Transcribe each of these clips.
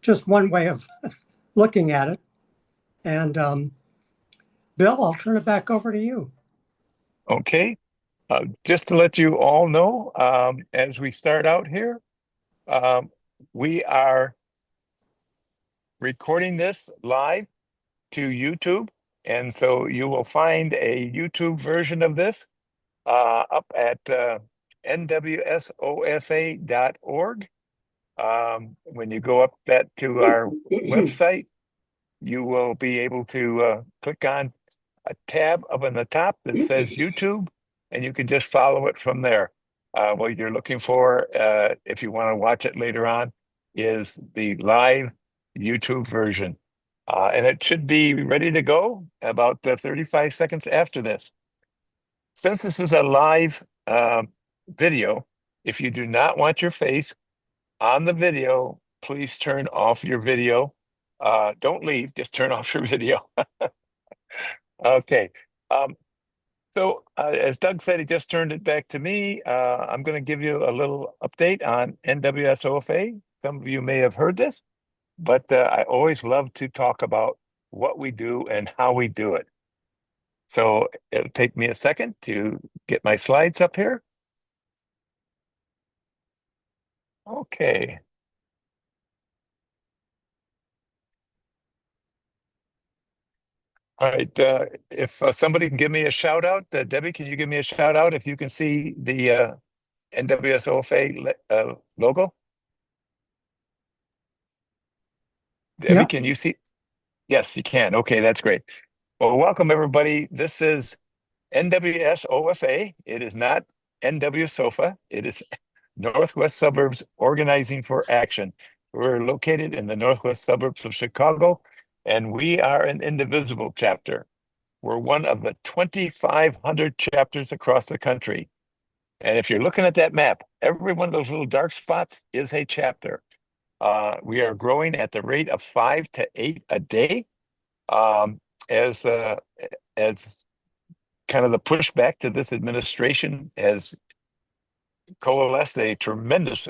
just one way of looking at it. And Bill, I'll turn it back over to you. Okay. Just to let you all know, as we start out here, um, we are recording this live to YouTube. And so you will find a YouTube version of this up at NWSOFA.org. When you go up that to our website, you will be able to click on a tab up on the top that says YouTube, and you can just follow it from there. What you're looking for, if you want to watch it later on, is the live YouTube version. And it should be ready to go about 35 seconds after this. Since this is a live video, if you do not want your face on the video, please turn off your video. Don't leave, just turn off your video. Okay. As Doug said, he just turned it back to me. I'm going to give you a little update on NWSOFA. Some of you may have heard this, but I always love to talk about what we do and how we do it. So it'll take me a second to get my slides up here. Okay. All right. If somebody can give me a shout out, Debbie, can you give me a shout out if you can see the NWSOFA logo? Debbie, Yeah. can you see? Yes, you can. Okay, that's great. Well, welcome everybody. This is NWSOFA. It is not NWSOFA. It is Northwest Suburbs Organizing for Action. We're located in the Northwest suburbs of Chicago, and we are an indivisible chapter. We're one of the 2,500 chapters across the country. And if you're looking at that map, every one of those little dark spots is a chapter. We are growing at the rate of 5 to 8 a day. As kind of the pushback to this administration has coalesced a tremendous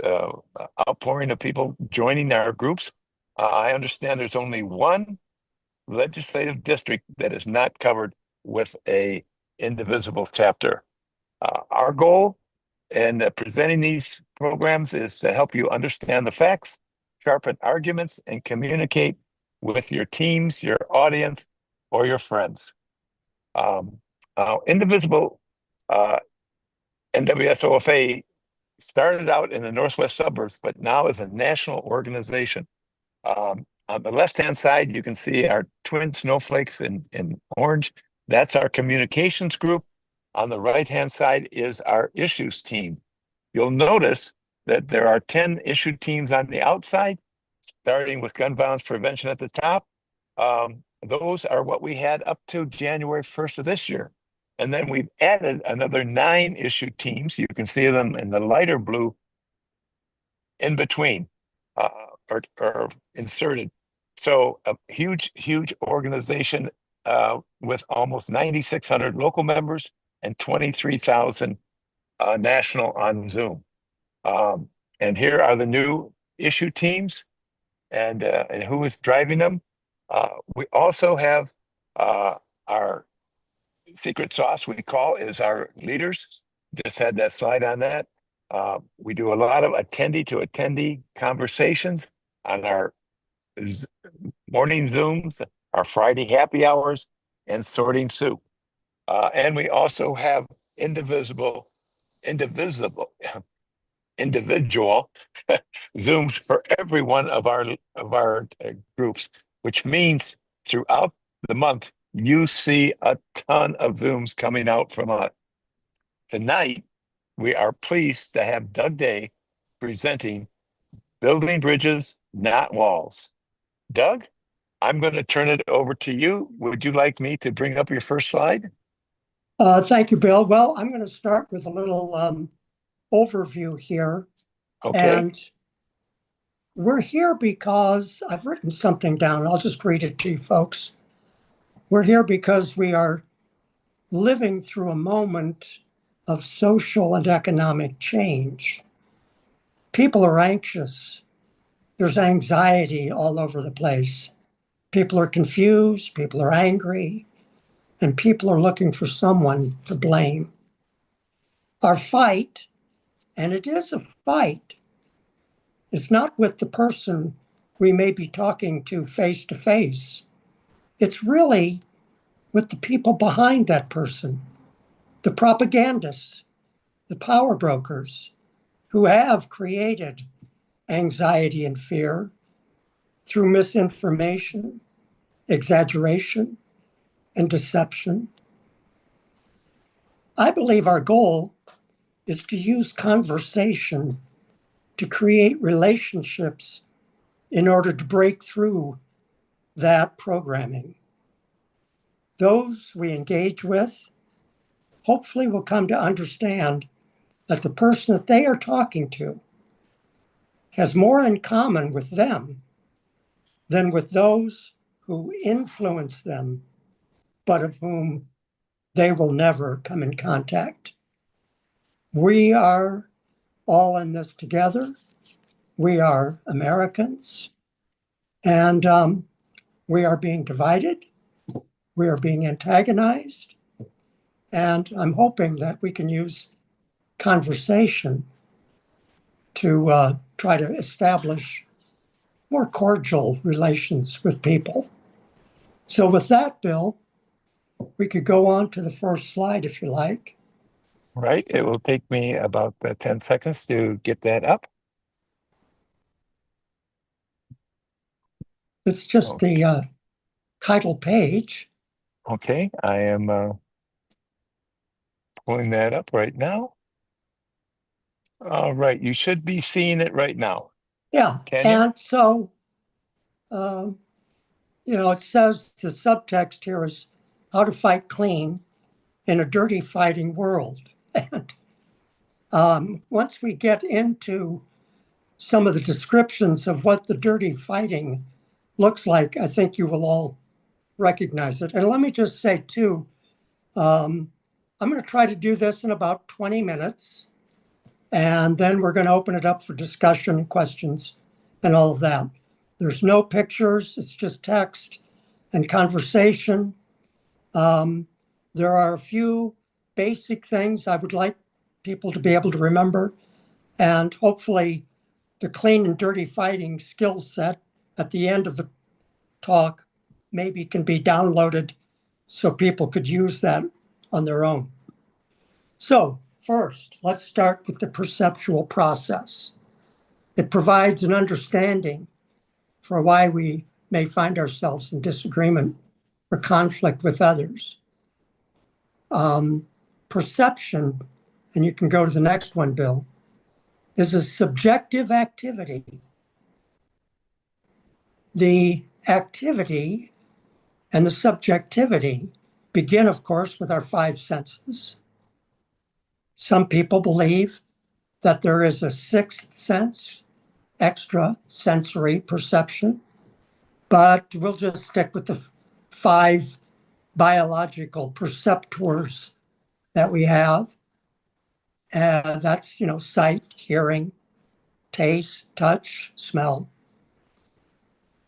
outpouring of people joining our groups. I understand there's only one legislative district that is not covered with a indivisible chapter. Our goal in presenting these programs is to help you understand the facts, sharpen arguments, and communicate with your teams, your audience, or your friends. Indivisible NWSOFA started out in the Northwest suburbs, but now is a national organization. On the left-hand side, you can see our twin snowflakes in orange. That's our communications group. On the right-hand side is our issues team. You'll notice that there are 10 issue teams on the outside, starting with gun violence prevention at the top. Those are what we had up to January 1st of this year. And then we've added another 9 issue teams. You can see them in the lighter blue in between or inserted. So a huge, huge organization with almost 9,600 local members and 23,000 national on Zoom. And here are the new issue teams and who is driving them. We also have our secret sauce, we call, is our leaders. Just had that slide on that. We do a lot of attendee to attendee conversations on our morning Zooms, our Friday happy hours, and sorting soup. And we also have individual Zooms for every one of our groups, which means throughout the month, you see a ton of Zooms coming out from us. Tonight, we are pleased to have Doug Day presenting Building Bridges, Not Walls. Doug, I'm going to turn it over to you. Would you like me to bring up your first slide? Thank you, Bill. Well, I'm going to start with a little overview here. Okay. And we're here because I've written something down. I'll just read it to you, folks. We're here because we are living through a moment of social and economic change. People are anxious. there's anxiety all over the place. People are confused, people are angry, and people are looking for someone to blame. Our fight, and it is a fight, is not with the person we may be talking to face. It's really with the people behind that person, the propagandists, the power brokers who have created anxiety and fear through misinformation, exaggeration, and deception. I believe our goal is to use conversation to create relationships in order to break through that programming. Those we engage with hopefully will come to understand that the person that they are talking to has more in common with them than with those who influence them, but of whom they will never come in contact. We are all in this together. We are Americans, and we are being divided. We are being antagonized. And I'm hoping that we can use conversation to try to establish more cordial relations with people. So, with that, Bill, we could go on to the first slide if you like. Right. It will take me about 10 seconds to get that up. It's just Okay. the title page. Okay, I am pulling that up right now. All right, you should be seeing it right now. Yeah. Can you? And so, um, it says the subtext here is how to fight clean in a dirty fighting world. And once we get into some of the descriptions of what the dirty fighting looks like, I think you will all recognize it. And let me just say, too, I'm going to try to do this in about 20 minutes, and then we're going to open it up for discussion and questions and all of that. There's no pictures, it's just text and conversation. There are a few basic things I would like people to be able to remember, and hopefully the clean and dirty fighting skill set at the end of the talk maybe can be downloaded so people could use that on their own. So first, let's start with the perceptual process. It provides an understanding for why we may find ourselves in disagreement or conflict with others. Perception, and you can go to the next one, Bill, is a subjective activity. The activity and the subjectivity begin, of course, with our five senses. Some people believe that there is a sixth sense, extra sensory perception, but we'll just stick with the five biological perceptors that we have. And that's, sight, hearing, taste, touch, smell.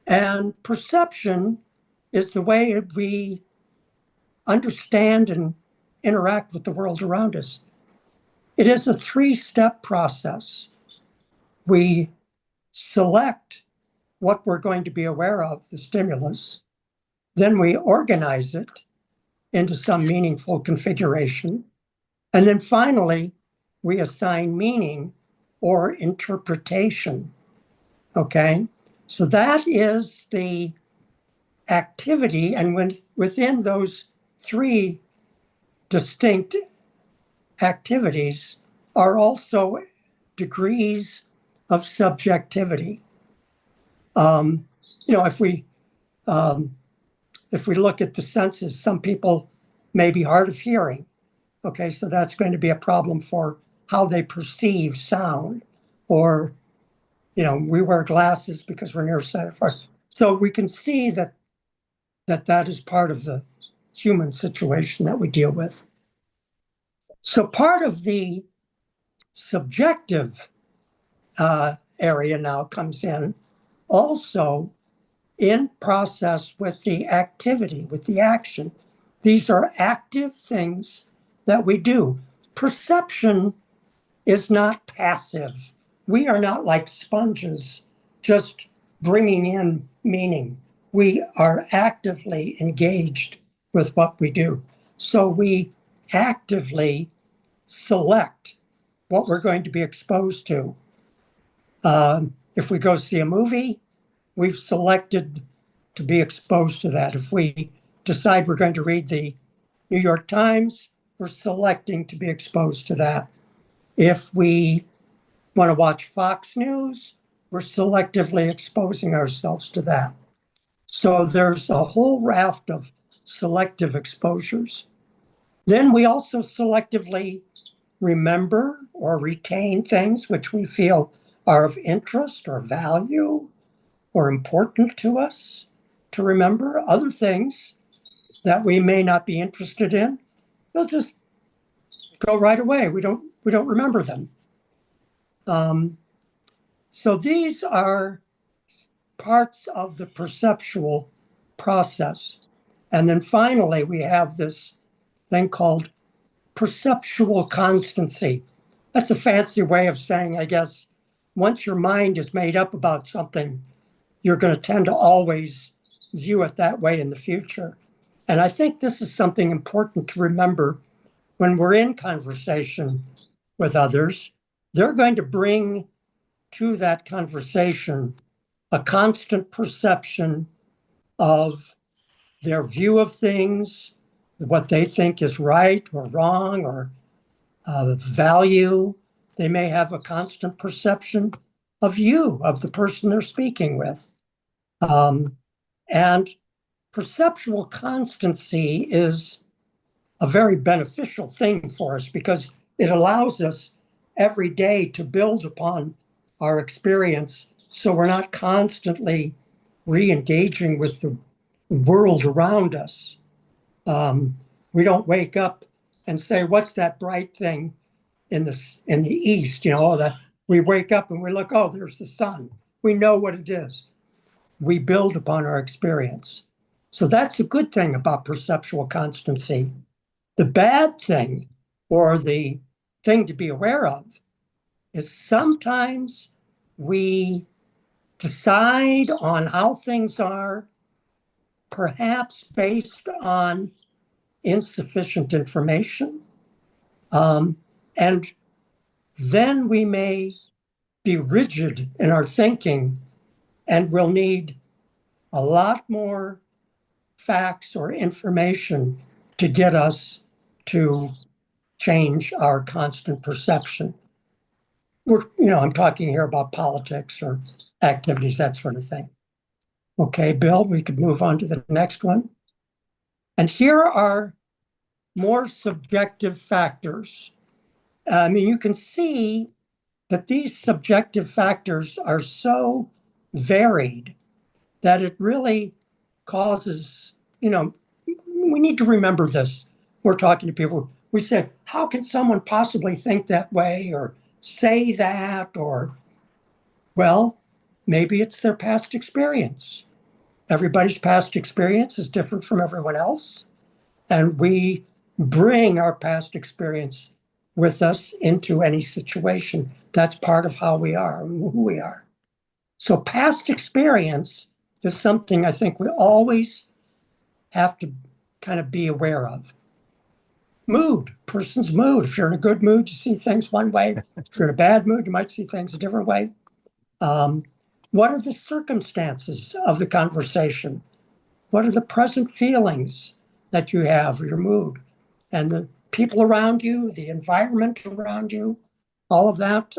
And perception is the way we understand and interact with the world around us. It is a three-step process. We select what we're going to be aware of, the stimulus. Then we organize it into some meaningful configuration. And then finally, we assign meaning or interpretation. Okay? So that is the activity. And within those three distinct activities are also degrees of subjectivity. Um, you know, if we look at the senses, some people may be hard of hearing. Okay, so that's going to be a problem for how they perceive sound. Or, we wear glasses because we're nearsighted. So we can see that is part of the human situation that we deal with. So part of the subjective area now comes in, also in process with the activity, with the action. These are active things that we do. Perception is not passive. We are not like sponges just bringing in meaning. We are actively engaged with what we do. So we actively select what we're going to be exposed to. If we go see a movie, we've selected to be exposed to that. If we decide we're going to read the New York Times, we're selecting to be exposed to that. If we want to watch Fox News, we're selectively exposing ourselves to that. So there's a whole raft of selective exposures. Then we also selectively remember or retain things which we feel are of interest or value or important to us to remember. Other things that we may not be interested in, they'll just go right away. We don't remember them. So these are parts of the perceptual process. And then finally, we have this thing called perceptual constancy. That's a fancy way of saying, I guess, once your mind is made up about something, you're going to tend to always view it that way in the future. And I think this is something important to remember when we're in conversation with others. They're going to bring to that conversation a constant perception of their view of things, what they think is right or wrong or value. They may have a constant perception of you, of the person they're speaking with. And perceptual constancy is a very beneficial thing for us because it allows us every day to build upon our experience so we're not constantly re-engaging with the world around us. We don't wake up and say, what's that bright thing in the east? We wake up and we look, oh, there's the sun. We know what it is. We build upon our experience. So that's a good thing about perceptual constancy. The bad thing, or the thing to be aware of, is sometimes we decide on how things are, perhaps based on insufficient information. And then we may be rigid in our thinking, and we'll need a lot more facts or information to get us to change our constant perception. I'm talking here about politics or activities, that sort of thing. Okay, Bill, we could move on to the next one. And here are more subjective factors. You can see that these subjective factors are so varied that it really causes, we need to remember this. We're talking to people. We say, how can someone possibly think that way or say that? Or, well, maybe it's their past experience. Everybody's past experience is different from everyone else. And we bring our past experience with us into any situation. That's part of how we are, who we are. So past experience is something I think we always have to kind of be aware of. Mood, person's mood. If you're in a good mood, you see things one way. If you're in a bad mood, you might see things a different way. What are the circumstances of the conversation? What are the present feelings that you have, or your mood? And the people around you, the environment around you, all of that.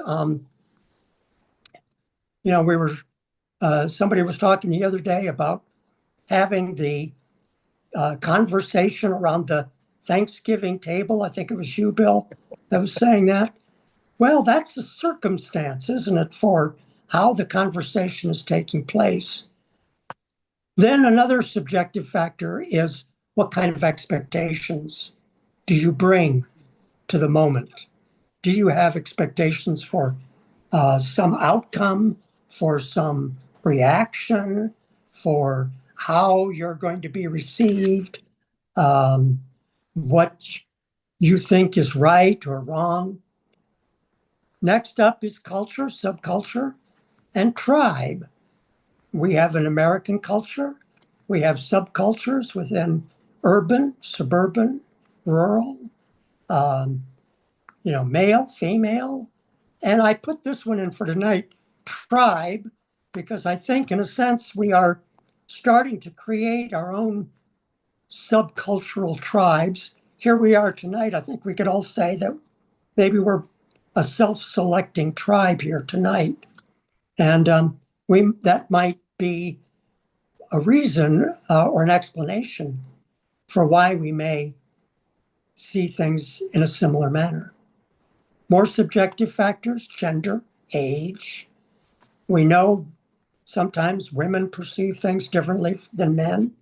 Somebody was talking the other day about having the conversation around the Thanksgiving table. I think it was you, Bill, that was saying that. Well, that's the circumstance, isn't it, for how the conversation is taking place. Then another subjective factor is what kind of expectations do you bring to the moment? Do you have expectations for some outcome, for some reaction, for how you're going to be received, what you think is right or wrong. Next up is culture, subculture, and tribe. We have an American culture. We have subcultures within urban, suburban, rural, male, female. And I put this one in for tonight, tribe, because I think in a sense we are starting to create our own subcultural tribes. Here we are tonight. I think we could all say that maybe we're a self-selecting tribe here tonight. And that might be a reason or an explanation for why we may see things in a similar manner. More subjective factors, gender, age. We know sometimes women perceive things differently than men.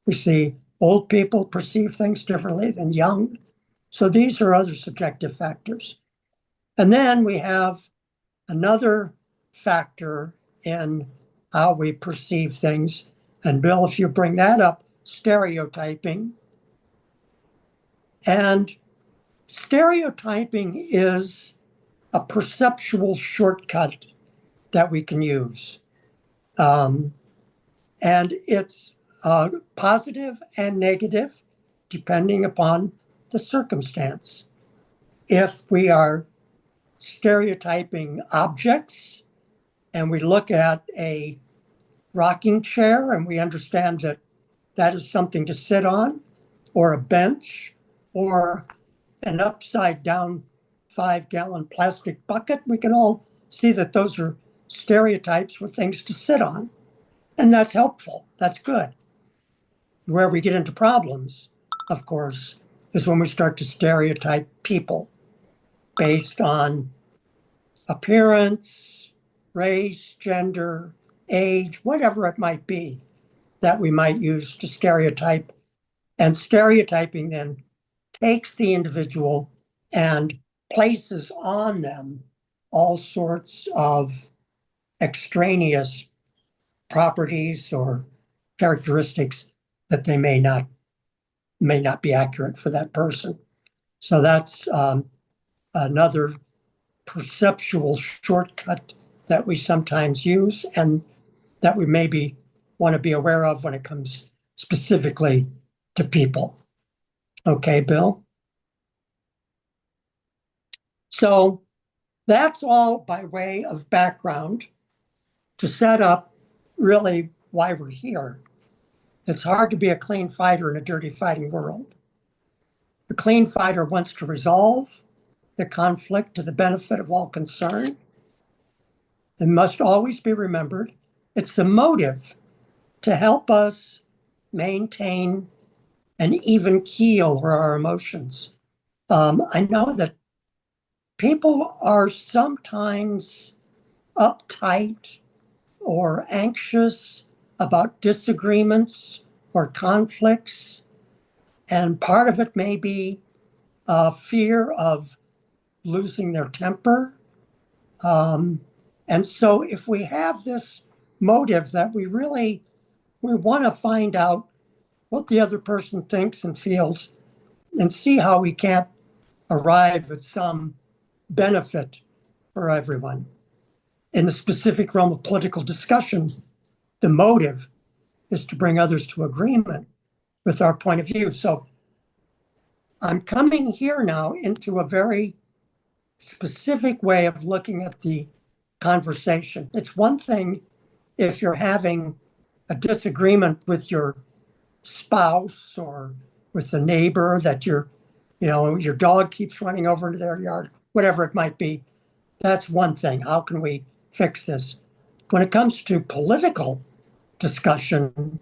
We see old people perceive things differently than young. So these are other subjective factors. And then we have another factor in how we perceive things. And Bill, if you bring that up, stereotyping. And stereotyping is a perceptual shortcut that we can use. And it's positive and negative depending upon the circumstance. If we are stereotyping objects and we look at a rocking chair and we understand that that is something to sit on, or a bench, or an upside down 5-gallon plastic bucket, we can all see that those are stereotypes for things to sit on. And that's helpful. That's good. Where we get into problems, of course, is when we start to stereotype people based on appearance, race, gender, age, whatever it might be that we might use to stereotype. And stereotyping then takes the individual and places on them all sorts of extraneous properties or characteristics that they may not be accurate for that person. So that's another perceptual shortcut that we sometimes use and that we maybe want to be aware of when it comes specifically to people. Okay, Bill? So that's all by way of background to set up really why we're here. It's hard to be a clean fighter in a dirty fighting world. The clean fighter wants to resolve the conflict to the benefit of all concerned. It must always be remembered, it's the motive to help us maintain an even keel for our emotions. I know that people are sometimes uptight or anxious about disagreements or conflicts. And part of it may be fear of losing their temper. And so if we have this motive that we want to find out what the other person thinks and feels and see how we can't arrive at some benefit for everyone. In the specific realm of political discussion, the motive is to bring others to agreement with our point of view. So I'm coming here now into a very specific way of looking at the conversation. It's one thing if you're having a disagreement with your spouse or with the neighbor that your dog keeps running over into their yard, whatever it might be. That's one thing. How can we fix this? When it comes to political discussion,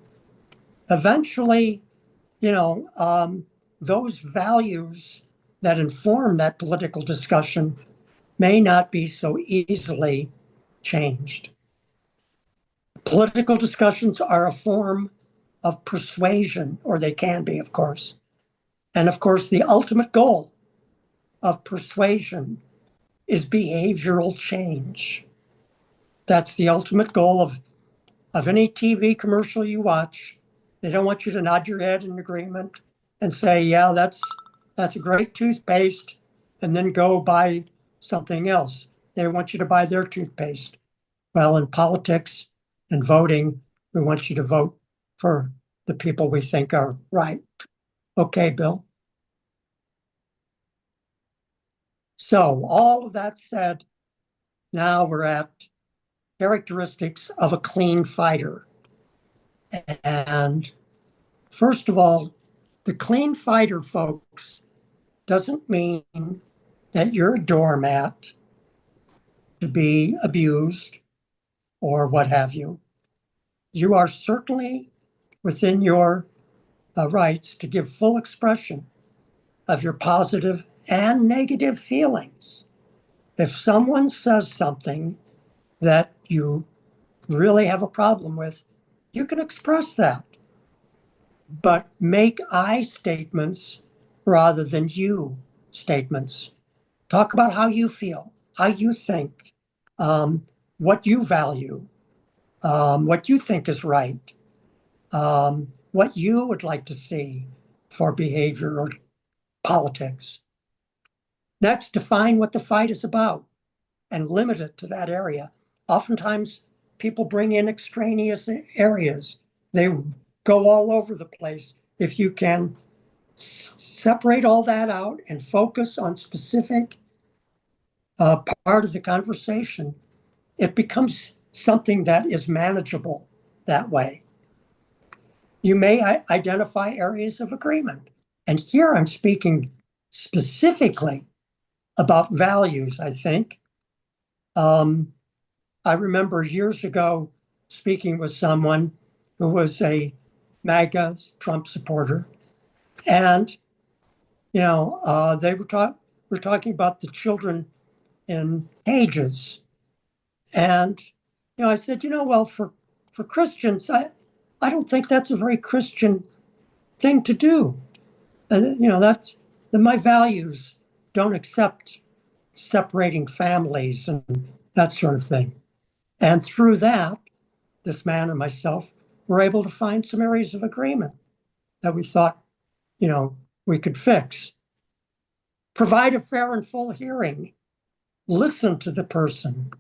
eventually, those values that inform that political discussion may not be so easily changed. Political discussions are a form of persuasion, or they can be, of course. And of course, the ultimate goal of persuasion is behavioral change. That's the ultimate goal of of any TV commercial you watch, they don't want you to nod your head in agreement and say, yeah, that's a great toothpaste, and then go buy something else. They want you to buy their toothpaste. Well, in politics and voting, we want you to vote for the people we think are right. Okay, Bill. So all of that said, now we're at characteristics of a clean fighter. And first of all, the clean fighter, folks, doesn't mean that you're a doormat to be abused or what have you. You are certainly within your rights to give full expression of your positive and negative feelings. If someone says something that you really have a problem with, you can express that, but make I statements rather than you statements. Talk about how you feel, how you think, what you value, what you think is right, what you would like to see for behavior or politics. Next, define what the fight is about and limit it to that area. Oftentimes, people bring in extraneous areas. They go all over the place. If you can separate all that out and focus on specific part of the conversation, it becomes something that is manageable that way. You may identify areas of agreement. And here I'm speaking specifically about values, I think. I remember years ago speaking with someone who was a MAGA Trump supporter. And, they were talking about the children in cages. And, I said, well, for Christians, I don't think that's a very Christian thing to do. And, my values don't accept separating families and that sort of thing. And through that, this man and myself were able to find some areas of agreement that we thought, we could fix. Provide a fair and full hearing. Listen to the person.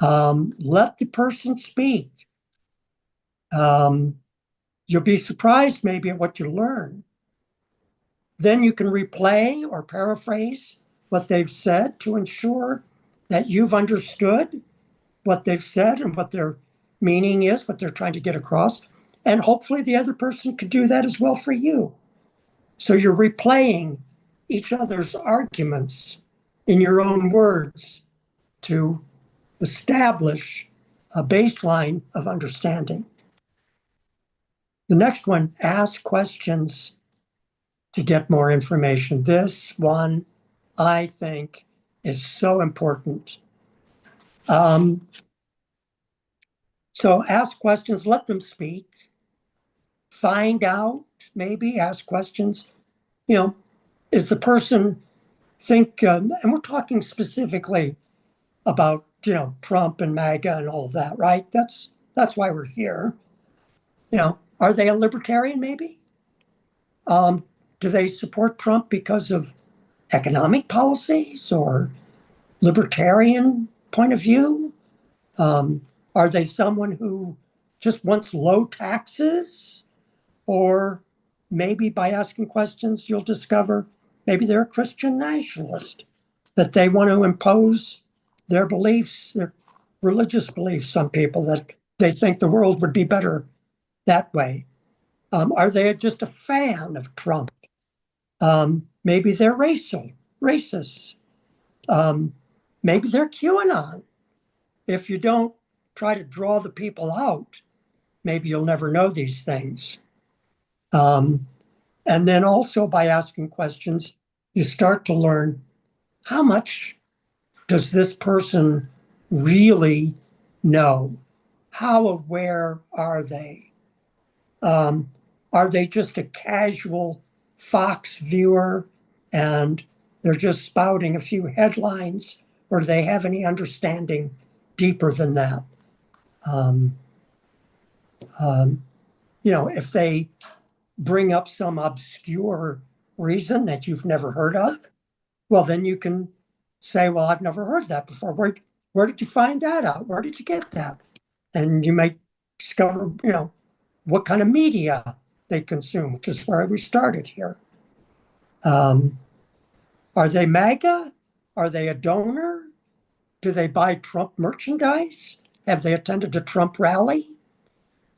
Let the person speak. You'll be surprised maybe at what you learn. Then you can replay or paraphrase what they've said to ensure that you've understood what they've said and what their meaning is, what they're trying to get across. And hopefully the other person could do that as well for you. So you're replaying each other's arguments in your own words to establish a baseline of understanding. The next one, ask questions to get more information. This one, I think, is so important. So ask questions, let them speak, find out, maybe ask questions. Is the person think, and we're talking specifically about, Trump and MAGA and all of that, right? That's why we're here. Are they a libertarian maybe? Do they support Trump because of economic policies or libertarian point of view? Are they someone who just wants low taxes? Or maybe by asking questions, you'll discover maybe they're a Christian nationalist, that they want to impose their beliefs, their religious beliefs on people, that they think the world would be better that way. Are they just a fan of Trump? Maybe they're racist. Maybe they're QAnon. If you don't try to draw the people out, maybe you'll never know these things. And then also by asking questions, you start to learn how much does this person really know? How aware are they? Are they just a casual Fox viewer and they're just spouting a few headlines, or do they have any understanding deeper than that? If they bring up some obscure reason that you've never heard of, well, then you can say, well, I've never heard that before. Where did you find that out? Where did you get that? And you might discover, what kind of media they consume, which is where we started here. Are they MAGA? Are they a donor? Do they buy Trump merchandise? Have they attended a Trump rally?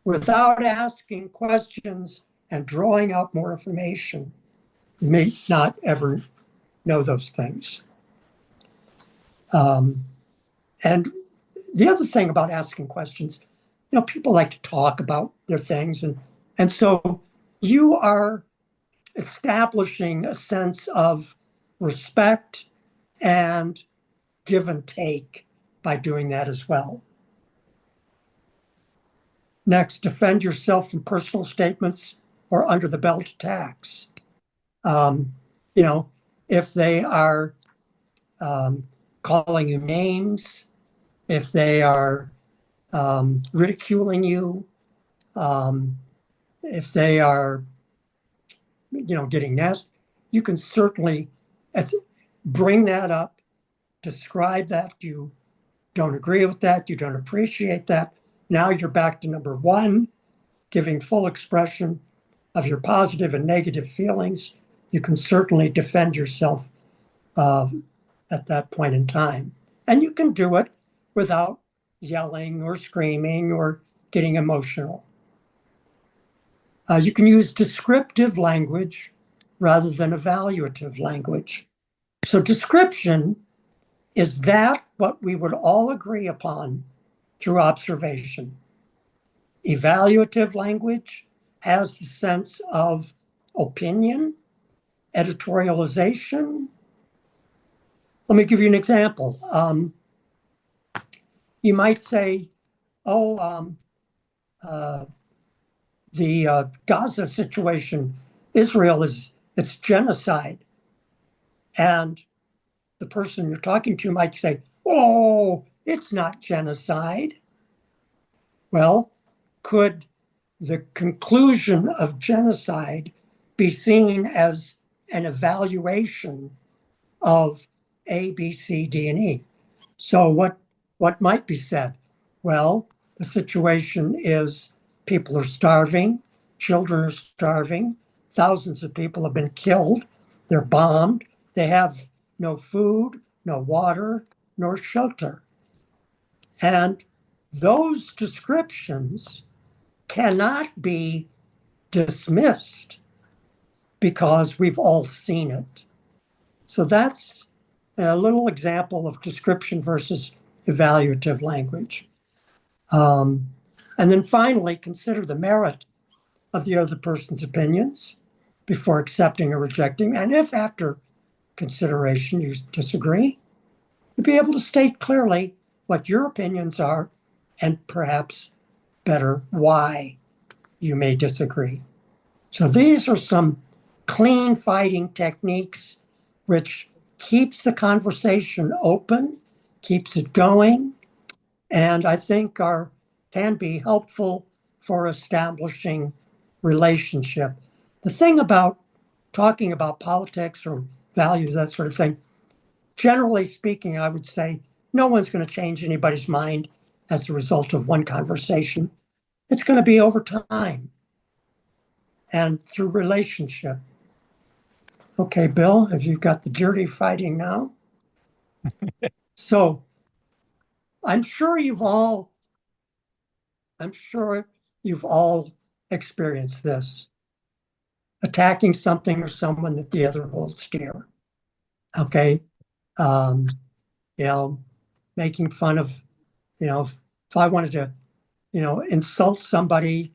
Without asking questions and drawing out more information, you may not ever know those things. And the other thing about asking questions, people like to talk about their things. And so you are establishing a sense of respect and give and take by doing that as well. Next, defend yourself from personal statements or under the belt attacks. Um, if they are calling you names, if they are ridiculing you, if they are, getting nasty, you can certainly bring that up, describe that you don't agree with that, you don't appreciate that. Now you're back to number one, giving full expression of your positive and negative feelings. You can certainly defend yourself at that point in time. And you can do it without yelling or screaming or getting emotional. You can use descriptive language rather than evaluative language. So description is that what we would all agree upon through observation. Evaluative language has the sense of opinion, editorialization. Let me give you an example. You might say, the Gaza situation, Israel it's genocide. And the person you're talking to might say, oh, it's not genocide. Well, could the conclusion of genocide be seen as an evaluation of A, B, C, D, and E? So what might be said? Well, the situation is people are starving, children are starving, thousands of people have been killed, they're bombed, they have no food, no water, nor shelter. And those descriptions cannot be dismissed because we've all seen it. So that's a little example of description versus evaluative language. And then finally, consider the merit of the other person's opinions before accepting or rejecting. And if after consideration you disagree, you'll be able to state clearly what your opinions are and perhaps better why you may disagree. So these are some clean fighting techniques which keeps the conversation open, keeps it going, and I think can be helpful for establishing relationship. The thing about talking about politics or values, that sort of thing, generally speaking, I would say no one's going to change anybody's mind as a result of one conversation. It's going to be over time and through relationship. Okay, Bill, have you got the dirty fighting now? So I'm sure you've all experienced this, attacking something or someone that the other holds dear. Okay. Um, Making fun of, if I wanted to, insult somebody,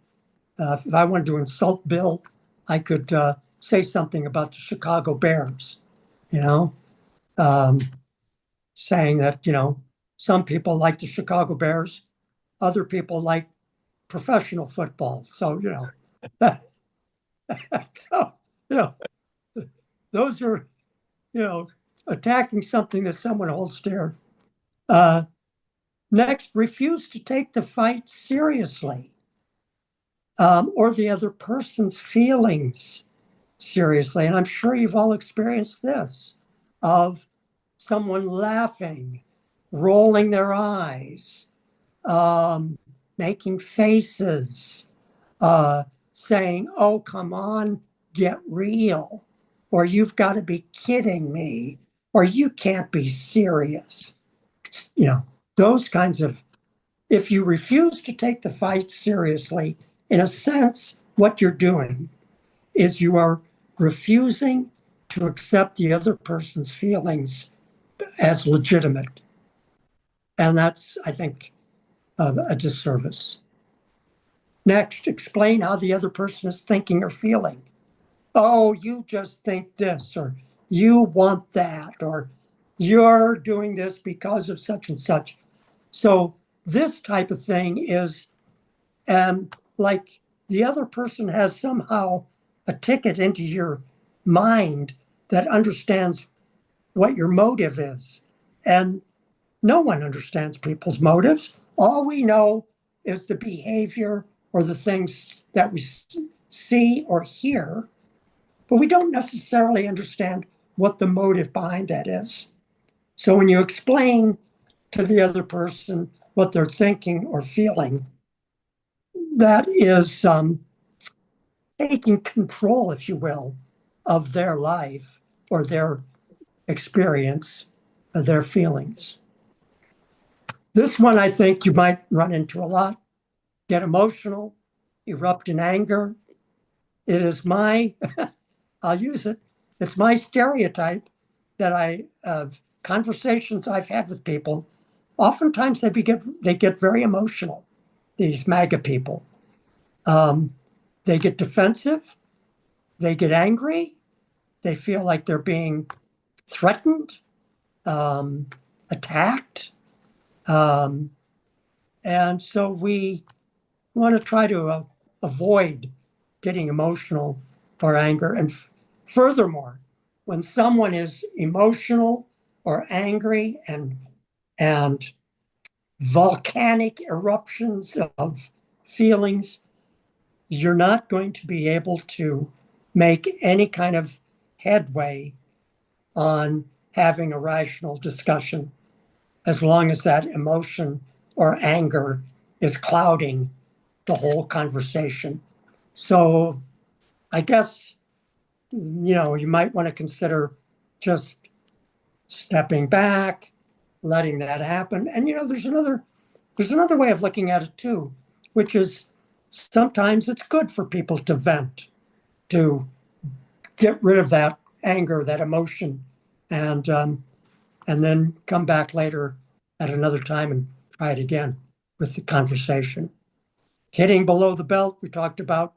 if I wanted to insult Bill, I could say something about the Chicago Bears, you know, um, saying that, some people like the Chicago Bears, other people like professional football. So, so, you know, those are, attacking something that someone holds dear. Uh, Next, refuse to take the fight seriously. or the other person's feelings seriously. And I'm sure you've all experienced this of someone laughing, rolling their eyes, making faces, saying, "Oh, come on, get real," or "You've got to be kidding me," or "You can't be serious." You know, those kinds of, if you refuse to take the fight seriously, in a sense, what you're doing is you are refusing to accept the other person's feelings as legitimate. And that's, I think, a disservice. Next, explain how the other person is thinking or feeling. Oh, you just think this, or you want that, or you're doing this because of such and such. So, this type of thing is like the other person has somehow a ticket into your mind that understands what your motive is. And no one understands people's motives. All we know is the behavior or the things that we see or hear, but we don't necessarily understand what the motive behind that is. So when you explain to the other person what they're thinking or feeling, that is taking control, if you will, of their life or their experience, their feelings. This one I think you might run into a lot. Get emotional, erupt in anger. It is my, I'll use it, it's my stereotype that of conversations I've had with people, oftentimes they get very emotional, these MAGA people. Um, they get defensive, they get angry, they feel like they're being threatened, um, attacked. Um, and so we want to try to avoid getting emotional or anger. And furthermore, when someone is emotional or angry and volcanic eruptions of feelings, you're not going to be able to make any kind of headway on having a rational discussion as long as that emotion or anger is clouding the whole conversation. So I guess, you might want to consider just stepping back, letting that happen. And there's another way of looking at it too, which is sometimes it's good for people to vent, to get rid of that anger, that emotion, and and then come back later at another time and try it again with the conversation. Hitting below the belt, we talked about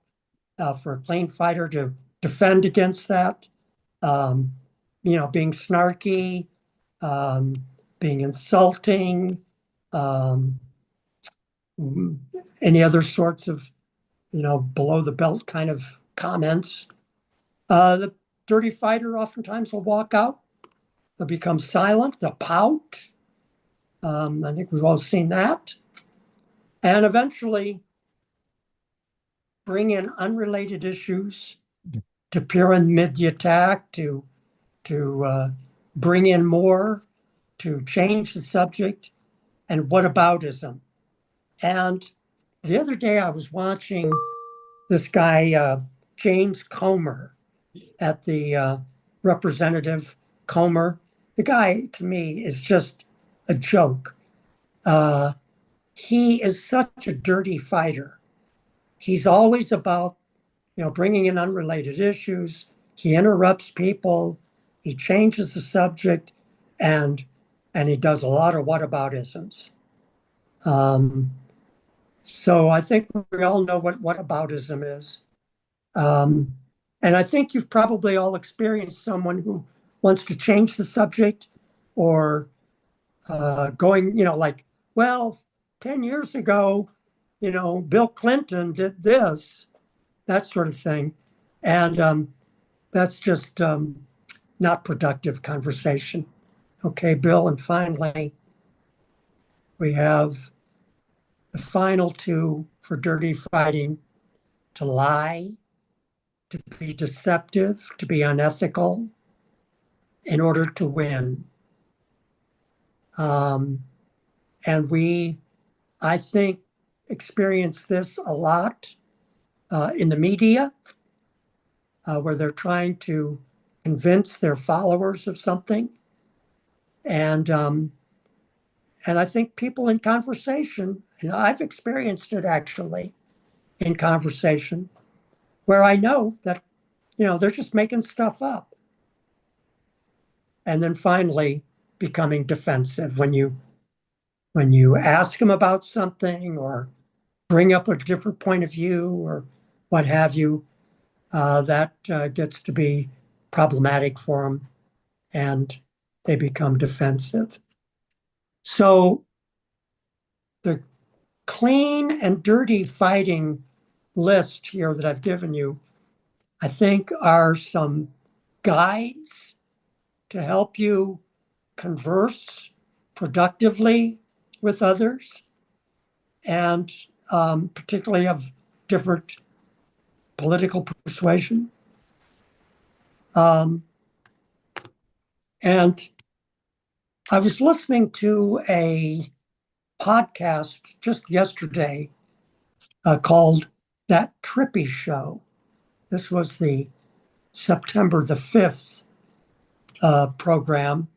for a clean fighter to defend against that. Um, being snarky, um, being insulting, um, any other sorts of, below the belt kind of comments. The dirty fighter oftentimes will walk out, they'll become silent, they'll pout. I think we've all seen that. And eventually bring in unrelated issues to pyramid the attack, to bring in more, to change the subject, and whataboutism. And the other day I was watching this guy, James Comer, at the Representative Comer. The guy, to me, is just a joke. Uh, he is such a dirty fighter. He's always about, bringing in unrelated issues. He interrupts people. He changes the subject, and he does a lot of whataboutisms. Um, so I think we all know what whataboutism is. Um, and I think you've probably all experienced someone who wants to change the subject or going, like, well, 10 years ago, Bill Clinton did this, that sort of thing. And that's just not productive conversation. Okay, Bill. And finally, we have the final two for dirty fighting. to lie, to be deceptive, to be unethical in order to win. And we, I think, experience this a lot in the media, where they're trying to convince their followers of something. And I think people in conversation, and I've experienced it actually in conversation, where I know that, they're just making stuff up. And then finally becoming defensive when you ask them about something or bring up a different point of view or what have you, that gets to be problematic for them and they become defensive. So the clean and dirty fighting list here that I've given you, I think are some guides to help you converse productively with others, and particularly of different political persuasion. And I was listening to a podcast just yesterday called That Trippy Show. This was the September the 5th program.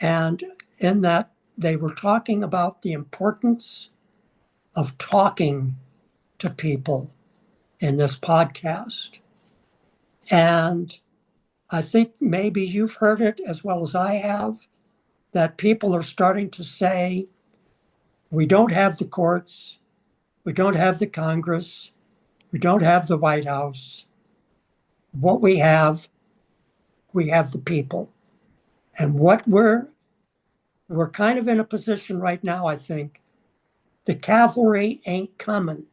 And in that, they were talking about the importance of talking to people in this podcast. And I think maybe you've heard it as well as I have, that people are starting to say, we don't have the courts, we don't have the Congress, we don't have the White House. What we have the people. And what we're kind of in a position right now, I think, the cavalry ain't coming.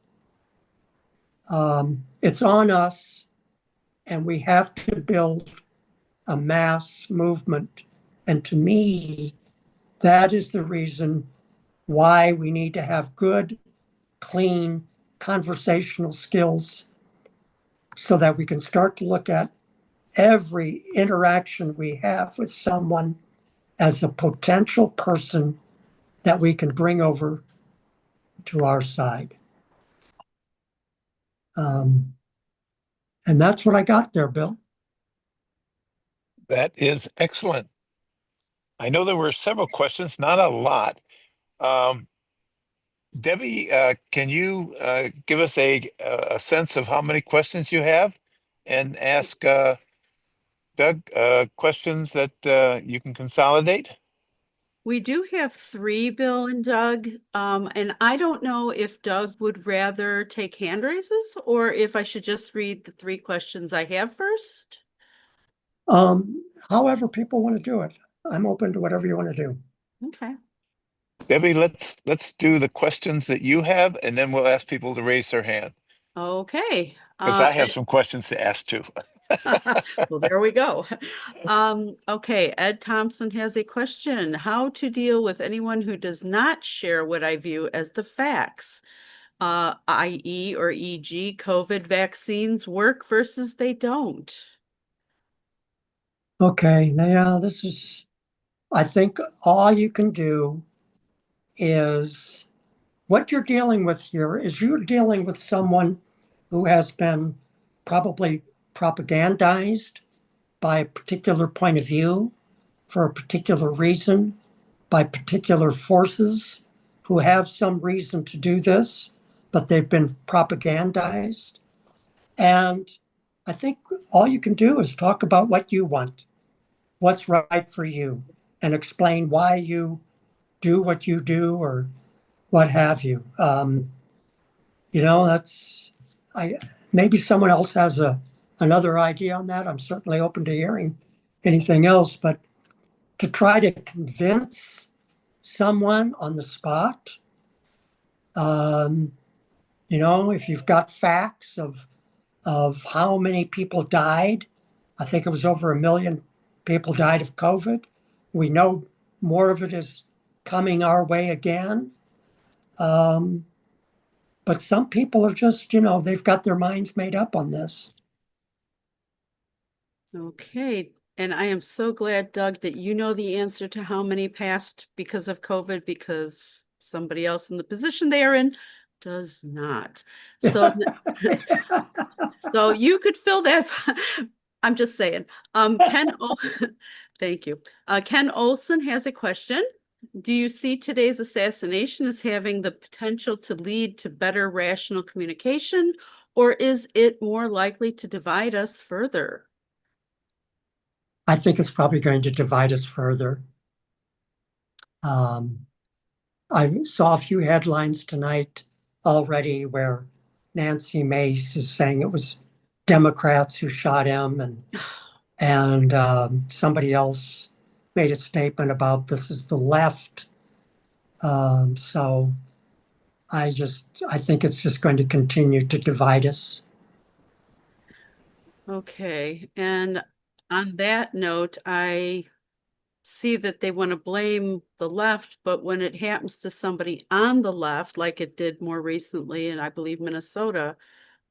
It's on us, and we have to build a mass movement. And to me, that is the reason why we need to have good, clean conversational skills so that we can start to look at every interaction we have with someone as a potential person that we can bring over to our side. And that's what I got there, Bill. That is excellent. I know there were several questions, not a lot. Debbie, can you give us a sense of how many questions you have and ask Doug questions that you can consolidate? We do have three, Bill and Doug, and I don't know if Doug would rather take hand raises or if I should just read the three questions I have first. However people want to do it. I'm open to whatever you want to do. Okay. Debbie, let's do the questions that you have, and then we'll ask people to raise their hand. Okay. Because I have some questions to ask too. Well, there we go. Okay, Ed Thompson has a question. How to deal with anyone who does not share what I view as the facts, i.e. or e.g. COVID vaccines work versus they don't? Okay, now this is, I think all you can do is, what you're dealing with here is you're dealing with someone who has been probably propagandized by a particular point of view for a particular reason by particular forces who have some reason to do this, but they've been propagandized. And I think all you can do is talk about what you want, what's right for you, and explain why you do what you do or what have you. That's maybe someone else has another idea on that. I'm certainly open to hearing anything else, but to try to convince someone on the spot, if you've got facts of how many people died, I think it was over 1 million people died of COVID. We know more of it is coming our way again. But some people are just, they've got their minds made up on this. Okay. And I am so glad, Doug, that you know the answer to how many passed because of COVID, because somebody else in the position they are in does not. So, so you could fill that. I'm just saying. Thank you. Ken Olson has a question. Do you see today's assassination as having the potential to lead to better rational communication, or is it more likely to divide us further? I think it's probably going to divide us further. I saw a few headlines tonight already where Nancy Mace is saying it was Democrats who shot him, and somebody else made a statement about this is the left. So I think it's just going to continue to divide us. Okay. And on that note, I see that they want to blame the left, but when it happens to somebody on the left, like it did more recently in, I believe, Minnesota,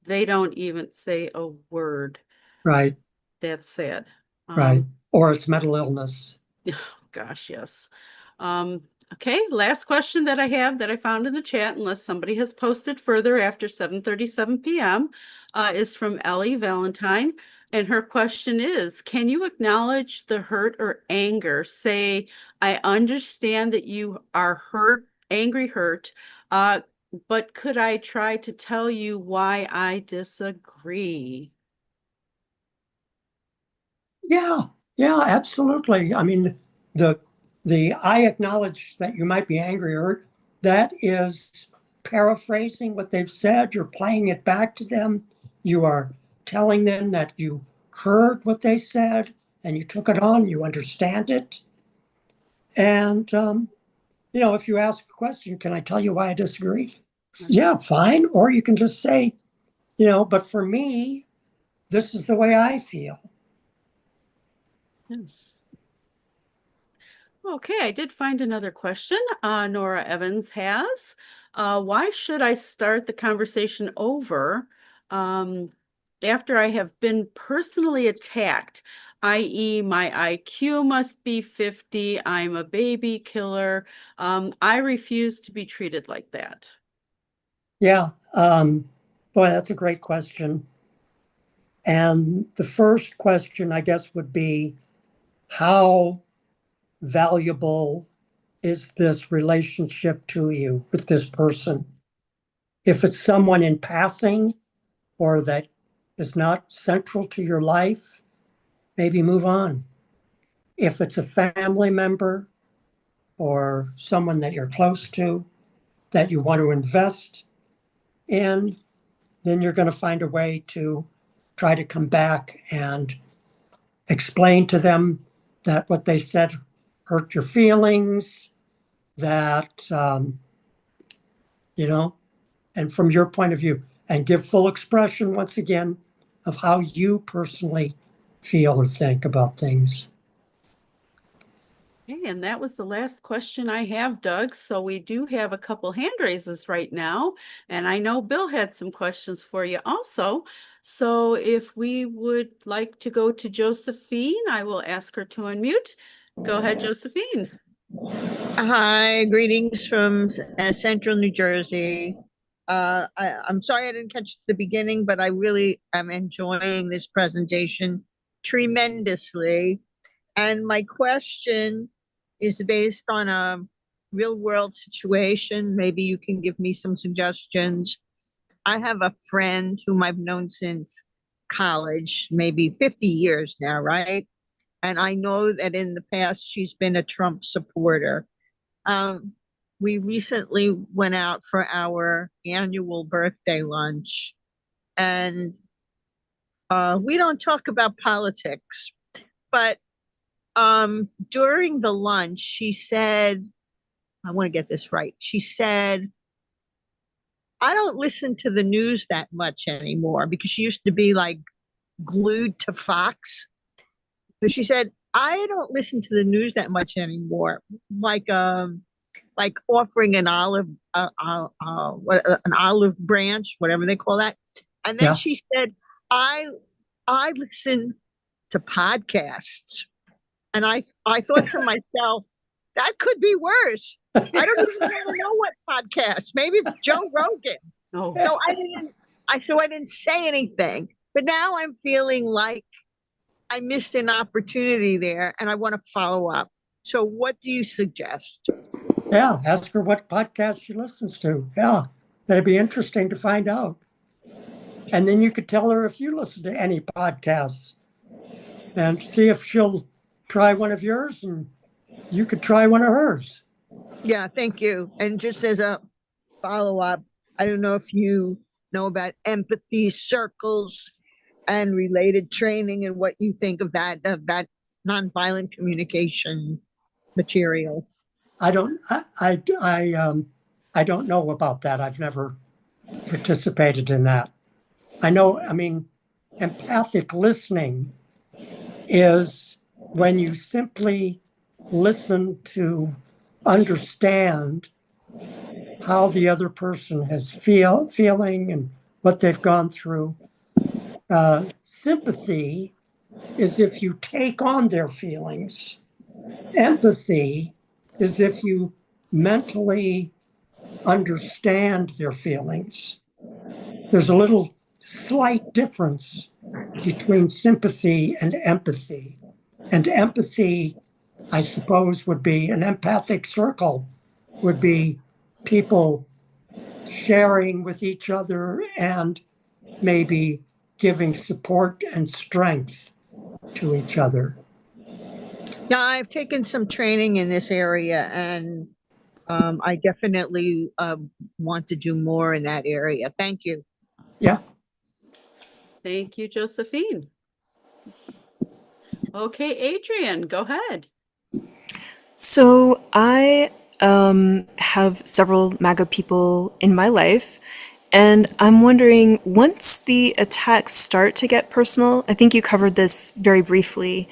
they don't even say a word. Right, That's sad. right. Or it's mental illness. Gosh, yes. Okay, last question that I have that I found in the chat, unless somebody has posted further after 7:37 p.m., is from Ellie Valentine. And her question is, can you acknowledge the hurt or anger? Say, I understand that you are hurt, angry, hurt, but could I try to tell you why I disagree? Yeah, yeah, absolutely. I mean, the I acknowledge that you might be angry or hurt. That is paraphrasing what they've said. You're playing it back to them. You are telling them that you heard what they said and you took it on. You understand it. And if you ask a question, can I tell you why I disagree? Yeah, fine. Or you can just say, but for me, this is the way I feel. Yes. Okay, I did find another question. Nora Evans has. Why should I start the conversation over after I have been personally attacked, i.e., my IQ must be 50, I'm a baby killer. I refuse to be treated like that. Yeah, boy, that's a great question. And the first question, I guess, would be how valuable is this relationship to you with this person? If it's someone in passing or that is not central to your life, maybe move on. If it's a family member or someone that you're close to that you want to invest in, then you're going to find a way to try to come back and explain to them that what they said hurt your feelings, that, and from your point of view, and give full expression once again of how you personally feel or think about things. Okay, and that was the last question I have, Doug. So we do have a couple hand raises right now. And I know Bill had some questions for you also. So if we would like to go to Josephine, I will ask her to unmute. Go ahead, Josephine. Hi, greetings from central New Jersey. I'm sorry I didn't catch the beginning, but I really am enjoying this presentation tremendously. And my question is based on a real world situation. Maybe you can give me some suggestions. I have a friend whom I've known since college, maybe 50 years now, right? And I know that in the past she's been a Trump supporter. We recently went out for our annual birthday lunch, and we don't talk about politics, but during the lunch, she said, I want to get this right. She said, I don't listen to the news that much anymore, because she used to be like glued to Fox. So she said, I don't listen to the news that much anymore. Like like offering an an olive branch, whatever they call that. And then Yeah. she said, I listen to podcasts. And I thought to myself, that could be worse. I don't even want to know what podcast. Maybe it's Joe Rogan. Oh, So I didn't say anything. But now I'm feeling like I missed an opportunity there and I want to follow up. So what do you suggest? Yeah, ask her what podcast she listens to. Yeah, that'd be interesting to find out. And then you could tell her if you listen to any podcasts and see if she'll try one of yours and you could try one of hers. Yeah, thank you. And just as a follow up, I don't know if you know about empathy circles and related training and what you think of that nonviolent communication material. I don't I don't know about that. I've never participated in that. I know, I mean, empathic listening is when you simply listen to understand how the other person has feeling and what they've gone through. Sympathy is if you take on their feelings. Empathy is if you mentally understand their feelings. There's a little slight difference between sympathy and empathy. And empathy, I suppose, would be an empathic circle, would be people sharing with each other and maybe giving support and strength to each other. Yeah, I've taken some training in this area and I definitely want to do more in that area. Thank you. Yeah. thank you, Josephine. Okay, Adrian, go ahead. So I have several MAGA people in my life, and I'm wondering, once the attacks start to get personal, I think you covered this very briefly.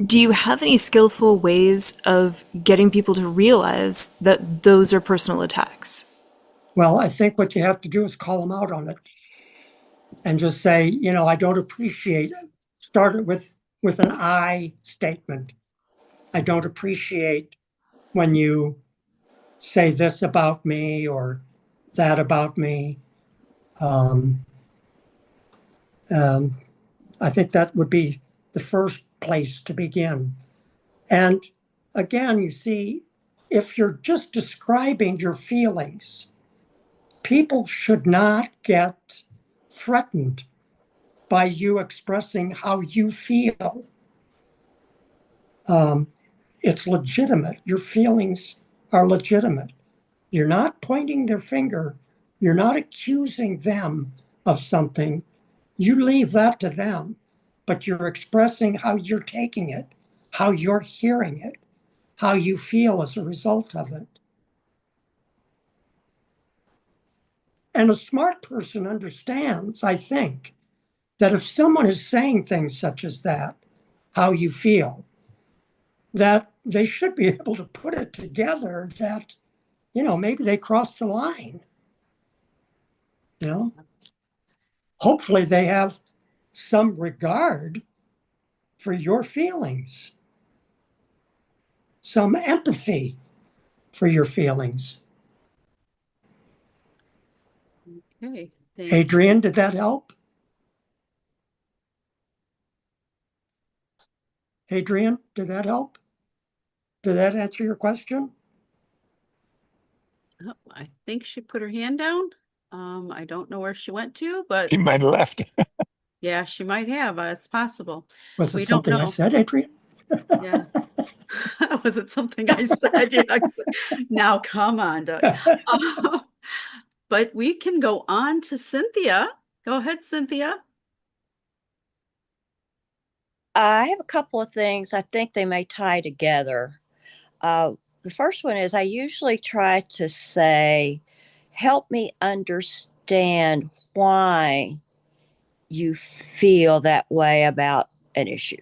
Do you have any skillful ways of getting people to realize that those are personal attacks? Well, I think what you have to do is call them out on it and just say, you know, I don't appreciate it. Start it with an I statement. I don't appreciate when you say this about me or that about me. Um, um, I think that would be the first place to begin. And again, you see, if you're just describing your feelings, people should not get threatened by you expressing how you feel. It's legitimate. Your feelings are legitimate. You're not pointing their finger. You're not accusing them of something. You leave that to them, but you're expressing how you're taking it, how you're hearing it, how you feel as a result of it. And a smart person understands, I think, that if someone is saying things such as that, how you feel, that they should be able to put it together that, you know, maybe they crossed the line. You know, hopefully they have some regard for your feelings, some empathy for your feelings. Okay, Adrian, did that help? Adrian, did that help? Did that answer your question? Oh, I think she put her hand down. I don't know where she went to, but He might have left. yeah, she might have. It's possible. Was it We don't something I know. said, Adrian? Yeah. Was it something I said? Yeah. Now, come on, Doug. But we can go on to Cynthia. Go ahead, Cynthia. I have a couple of things. I think they may tie together. The first one is I usually try to say, help me understand why you feel that way about an issue.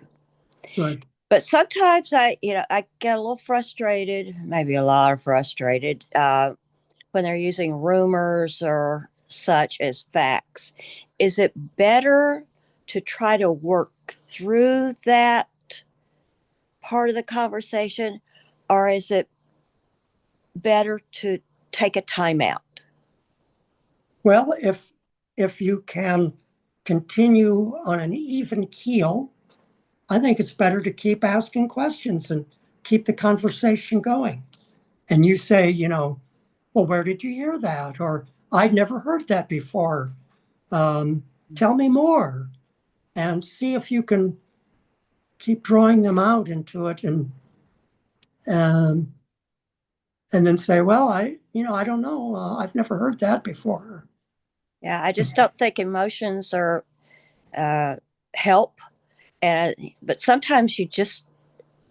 Good. But sometimes I get a little frustrated, maybe a lot of frustrated, when they're using rumors or such as facts. Is it better to try to work through that part of the conversation, or is it better to take a timeout? Well, if you can continue on an even keel, I think it's better to keep asking questions and keep the conversation going. And you say, well, where did you hear that? Or I'd never heard that before. Tell me more, and see if you can keep drawing them out into it, um, and then say, well, I don't know. I've never heard that before. Yeah, I just don't think emotions are help, but sometimes you just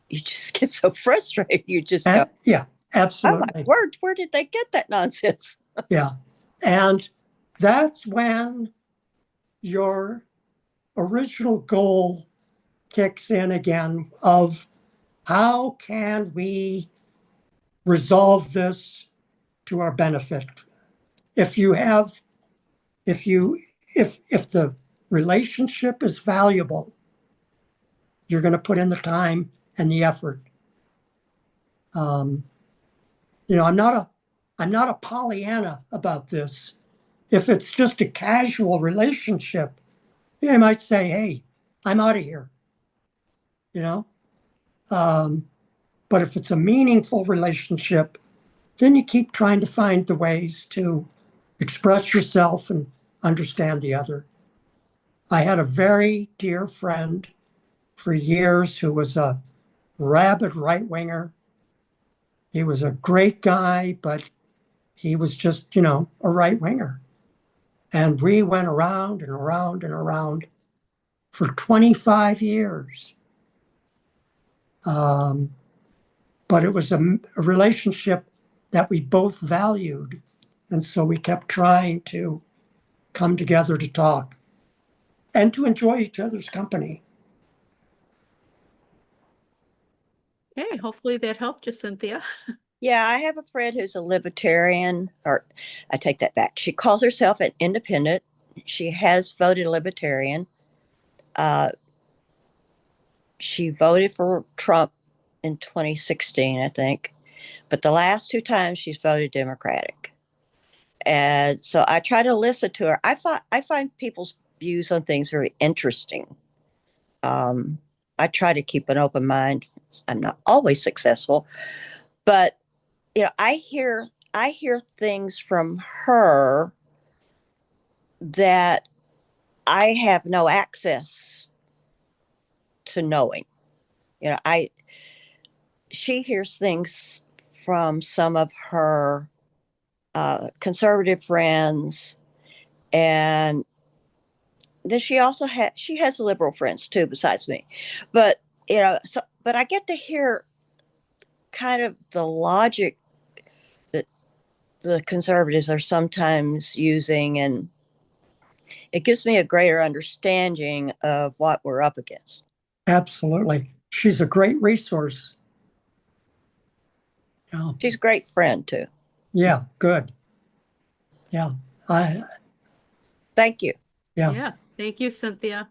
get so frustrated. You just go, Yeah, oh my absolutely. word, where did they get that nonsense? Yeah. And that's when your original goal kicks in again of how can we resolve this to our benefit? If you have, if you, if the relationship is valuable, you're going to put in the time and the effort. Um, I'm not a Pollyanna about this. If it's just a casual relationship, I might say, "Hey, I'm out of here," you know. Um, but if it's a meaningful relationship, then you keep trying to find the ways to express yourself and understand the other. I had a very dear friend for years who was a rabid right winger. He was a great guy, but he was just, a right winger. And we went around and around and around for 25 years. But it was a relationship that we both valued. And so we kept trying to come together to talk and to enjoy each other's company. Okay, hopefully that helped you, Cynthia. Yeah, I have a friend who's a libertarian, or I take that back. She calls herself an independent. She has voted libertarian. She voted for Trump in 2016, I think. But the last two times she's voted Democratic. And so I try to listen to her. I find people's views on things very interesting. I try to keep an open mind. I'm not always successful, but I hear things from her that I have no access to knowing. She hears things from some of her conservative friends, and then she has liberal friends too, besides me. But but I get to hear kind of the logic that the conservatives are sometimes using, and it gives me a greater understanding of what we're up against. Absolutely. She's a great resource. Yeah. She's a great friend too. Yeah, good. Yeah. Thank you. Yeah, thank you, Cynthia.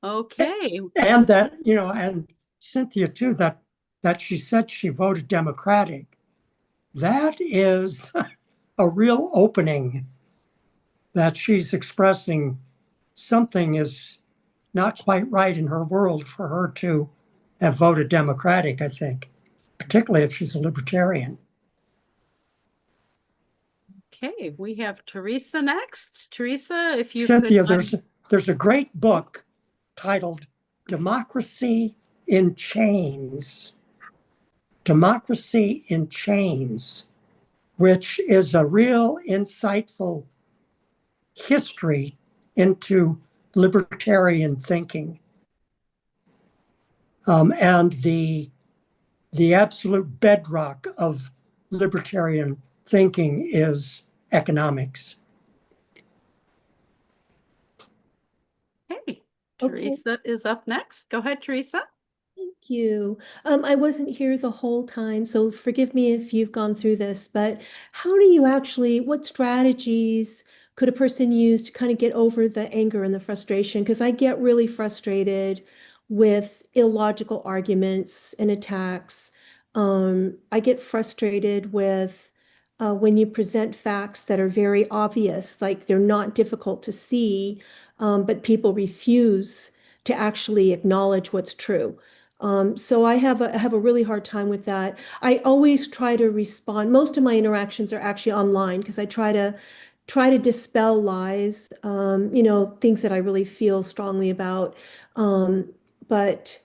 Okay. And that, and Cynthia too, that she said she voted Democratic. That is a real opening that she's expressing something is not quite right in her world for her to have voted Democratic, I think, particularly if she's a libertarian. Okay, we have Teresa next. Teresa, if you Cynthia, could. there's a great book titled Democracy in Chains. Democracy in Chains, which is a real insightful history into libertarian thinking. And the absolute bedrock of libertarian thinking is economics. Hey, Okay. Teresa is up next. Go ahead, Teresa. Thank you. I wasn't here the whole time, so forgive me if you've gone through this, but how do you actually, what strategies could a person use to kind of get over the anger and the frustration? Because I get really frustrated with illogical arguments and attacks. I get frustrated with when you present facts that are very obvious, like they're not difficult to see, but people refuse to actually acknowledge what's true. So I have a really hard time with that. I always try to respond. Most of my interactions are actually online because I try to dispel lies, things that I really feel strongly about. But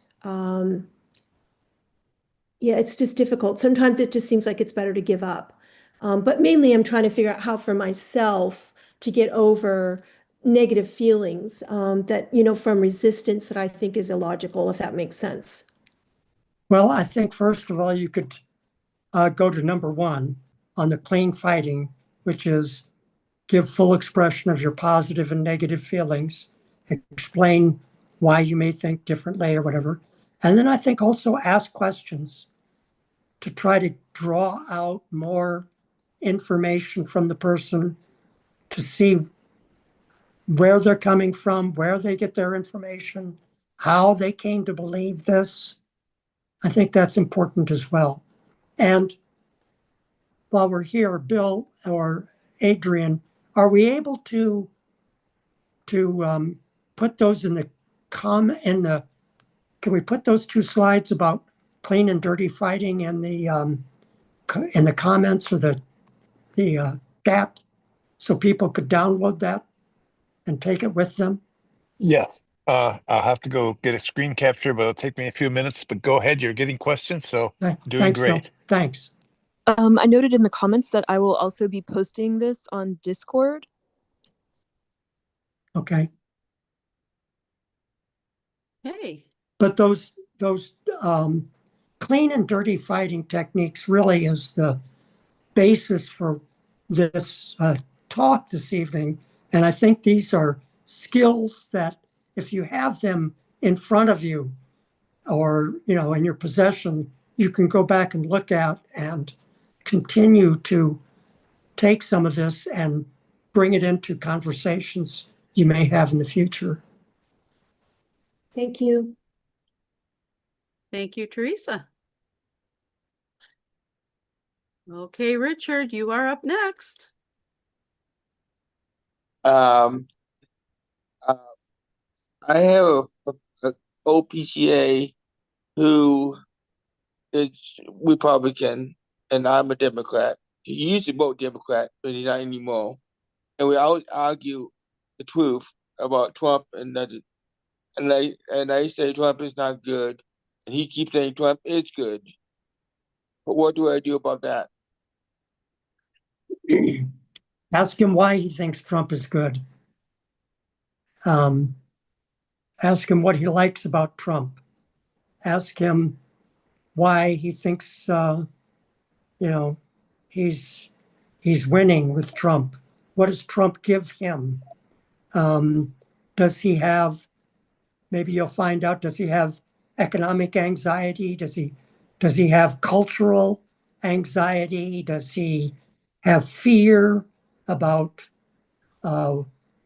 yeah, it's just difficult. Sometimes it just seems like it's better to give up. But mainly I'm trying to figure out how for myself to get over negative feelings from resistance that I think is illogical, if that makes sense. Well, I think first of all, you could go to number one on the clean fighting, which is give full expression of your positive and negative feelings, explain why you may think differently or whatever. And then I think also ask questions to try to draw out more information from the person to see where they're coming from, where they get their information, how they came to believe this. I think that's important as well. And while we're here, Bill or Adrian, are we able to put those in the can we put those two slides about clean and dirty fighting in the comments or the chat so people could download that and take it with them? Yes. I'll have to go get a screen capture, but it'll take me a few minutes. But go ahead, you're getting questions, so doing Thanks, Bill. great. Thanks. I noted in the comments that I will also be posting this on Discord. Okay. Hey. But those clean and dirty fighting techniques really is the basis for this talk this evening. And I think these are skills that if you have them in front of you or, in your possession, you can go back and look at and continue to take some of this and bring it into conversations you may have in the future. Thank you. Thank you, Teresa. Okay, Richard, you are up next. Um, uh, I have a OPCA who is Republican, and I'm a Democrat. He used to vote Democrat, but he's not anymore. And we always argue the truth about Trump, and I say Trump is not good, and he keeps saying Trump is good. But what do I do about that? Ask him why he thinks Trump is good. Ask him what he likes about Trump. Ask him why he thinks, he's winning with Trump. What does Trump give him? Does he have? Maybe you'll find out. Does he have economic anxiety? Does he have cultural anxiety? Does he have fear about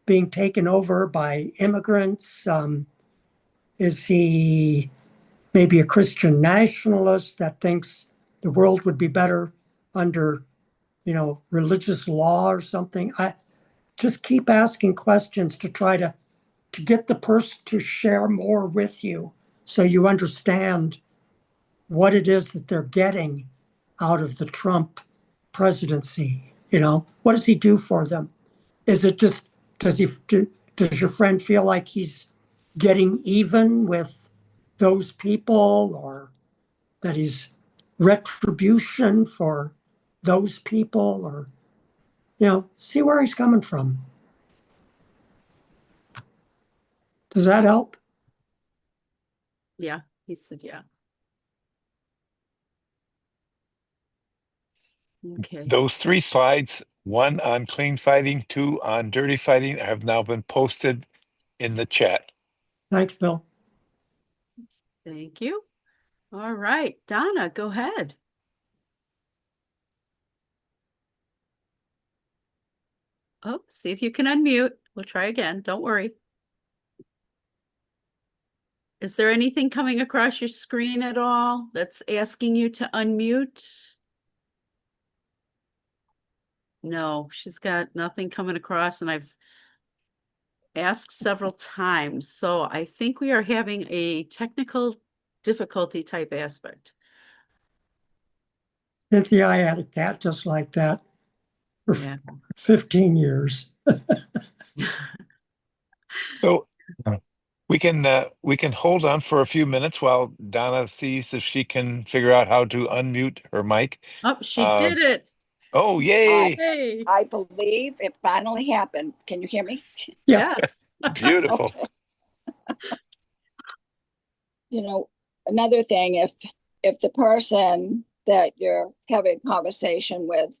being taken over by immigrants? Is he maybe a Christian nationalist that thinks the world would be better under, religious law or something? I just keep asking questions to try to get the person to share more with you so you understand what it is that they're getting out of the Trump presidency. What does he do for them? Is it just, does your friend feel like he's getting even with those people, or that he's retribution for those people, or, see where he's coming from? Does that help? Yeah, he said, yeah. Okay. Those three slides, one on clean fighting, two on dirty fighting, have now been posted in the chat. Thanks, Bill. Thank you. All right, Donna, go ahead. Oh, see if you can unmute. We'll try again. Don't worry. Is there anything coming across your screen at all that's asking you to unmute? No, she's got nothing coming across, and I've asked several times. So I think we are having a technical difficulty type aspect. Cynthia, I had a cat just like that for Yeah. 15 years. So we can hold on for a few minutes while Donna sees if she can figure out how to unmute her mic. Oh, she did it. Oh, yay! Hey. I believe it finally happened. Can you hear me? Yeah. Yes. Beautiful. Okay. You know, another thing, if the person that you're having a conversation with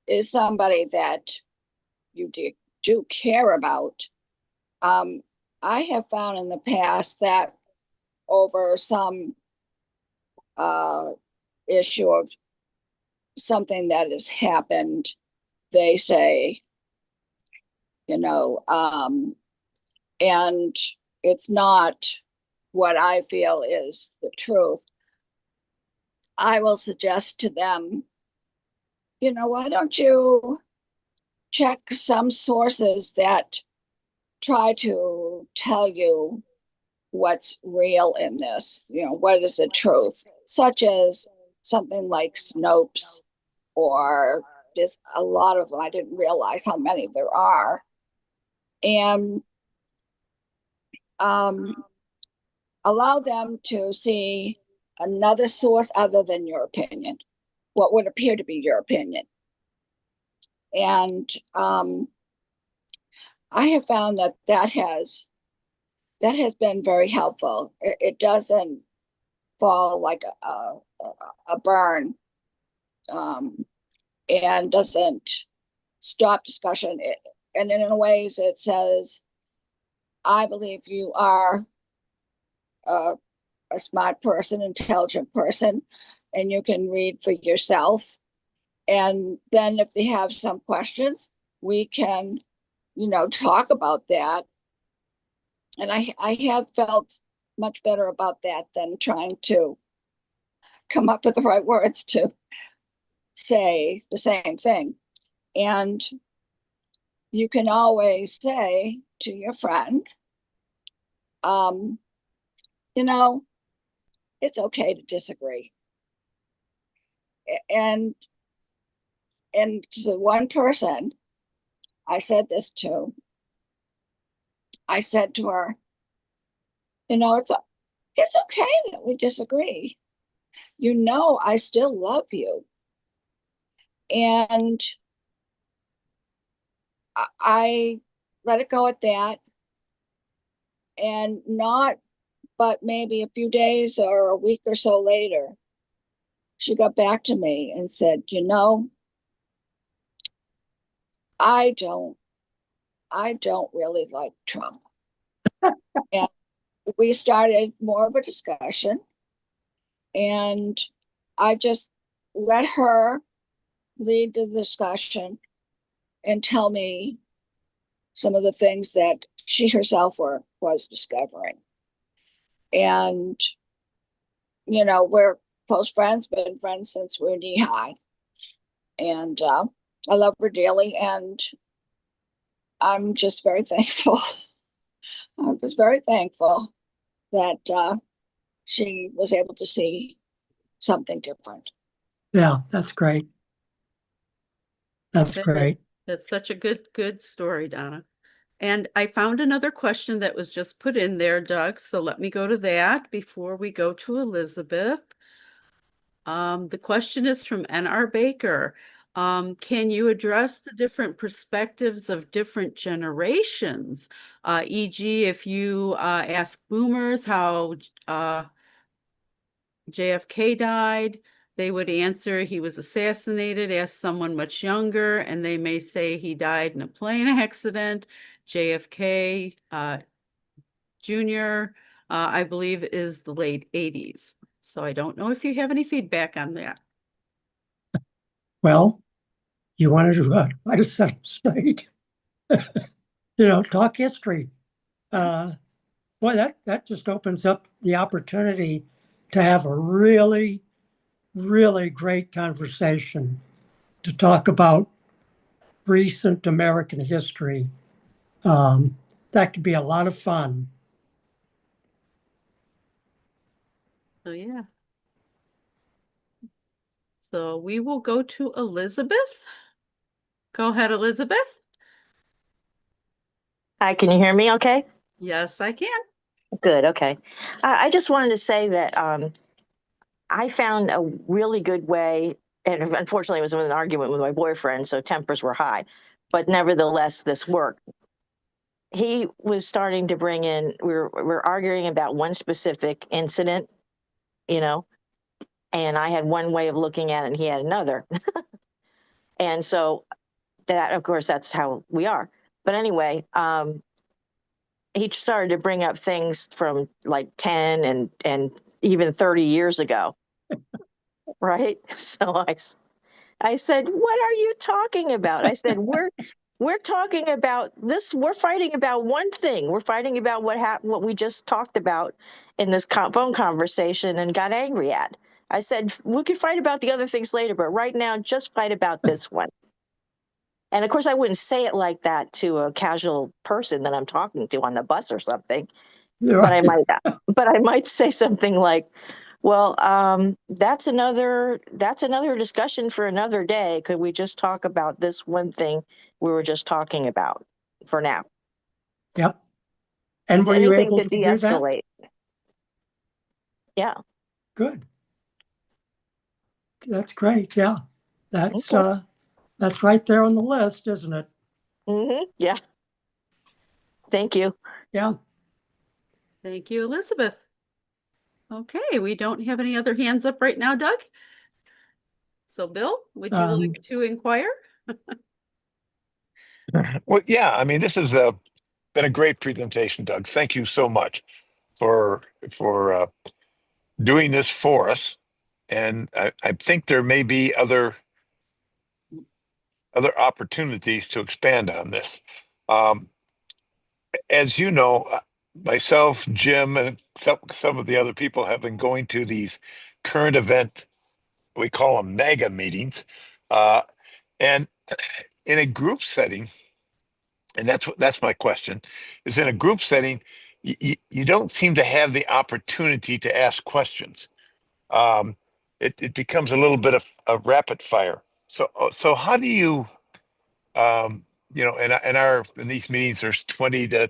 is somebody that you do care about, I have found in the past that over some issue of something that has happened, they say, and it's not what I feel is the truth, I will suggest to them, why don't you check some sources that try to tell you what's real in this, what is the truth, such as something like Snopes, or there's a lot of them. I didn't realize how many there are. And allow them to see another source other than your opinion, what would appear to be your opinion. And I have found that has been very helpful. It doesn't fall like a burn, and doesn't stop discussion. And in ways it says, I believe you are a smart person, intelligent person, and you can read for yourself. And then if they have some questions, we can, talk about that. And I have felt much better about that than trying to come up with the right words to say the same thing. And you can always say to your friend, it's okay to disagree. And to one person I said this to, I said to her, it's okay that we disagree. I still love you. And I let it go at that. And but maybe a few days or a week or so later, she got back to me and said, I don't really like Trump. And we started more of a discussion, and I just let her lead the discussion and tell me some of the things that she herself was discovering. And, we're close friends, been friends since we're knee high. And I love her dearly, and I'm just very thankful. I was very thankful that she was able to see something different. Yeah, that's great. That's great. That's such a good story, Donna. And I found another question that was just put in there, Doug. So let me go to that before we go to Elizabeth. The question is from N.R. Baker. Can you address the different perspectives of different generations? E.g., if you ask boomers how JFK died, they would answer he was assassinated. Ask someone much younger, and they may say he died in a plane accident. JFK Jr., I believe is the late 80s. So I don't know if you have any feedback on that. Well, you wanted to try to set straight, talk history. Boy, that just opens up the opportunity to have a really, really great conversation to talk about recent American history. That could be a lot of fun. So yeah. So we will go to Elizabeth. Go ahead, Elizabeth. Hi, can you hear me okay? Yes, I can. Good, okay. I just wanted to say that I found a really good way, and unfortunately it was an argument with my boyfriend, so tempers were high, but nevertheless, this worked. He was starting to bring in, we're arguing about one specific incident, you know, and I had one way of looking at it and he had another. And so that, of course, that's how we are. But anyway, he started to bring up things from like 10 and even 30 years ago, right? So I said, what are you talking about? I said, we're talking about this. We're fighting about one thing. We're fighting about what we just talked about in this phone conversation and got angry at. I said, we could fight about the other things later, but right now, just fight about this one. And of course, I wouldn't say it like that to a casual person that I'm talking to on the bus or something. But I might say something like, well, that's another discussion for another day. Could we just talk about this one thing we were just talking about for now? Yep. And were you Anything able to to do that? de-escalate? Yeah. Good. That's great. Yeah. That's Okay. that's right there on the list, isn't it? Yeah. Thank you. Yeah. Thank you, Elizabeth. Okay, we don't have any other hands up right now, Doug. So Bill, would you like to inquire? Well, yeah, I mean, this has been a great presentation, Doug. Thank you so much for doing this for us. And I think there may be other opportunities to expand on this. As you know, myself, Jim, and some of the other people have been going to these current event, we call them mega meetings, and in a group setting, and that's my question, is in a group setting, you don't seem to have the opportunity to ask questions. It becomes a little bit of a rapid fire. So how do you, in these meetings, there's 20 to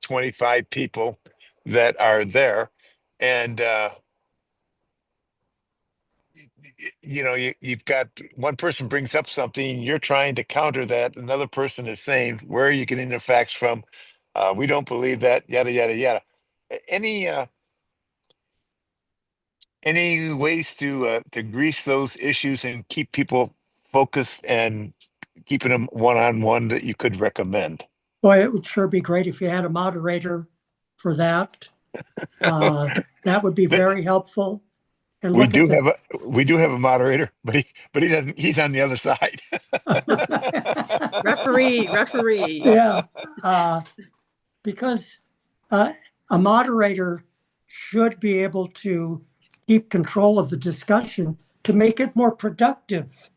25 people that are there, and you've got one person brings up something, you're trying to counter that, another person is saying, where are you getting the facts from? We don't believe that, yada yada yada. Any ways to grease those issues and keep people focused and keeping them one-on-one that you could recommend? Boy, it would sure be great if you had a moderator for that. That would be That- very helpful. And we look at do have a moderator, but he doesn't. He's on the other side. Referee. Yeah, because a moderator should be able to keep control of the discussion to make it more productive.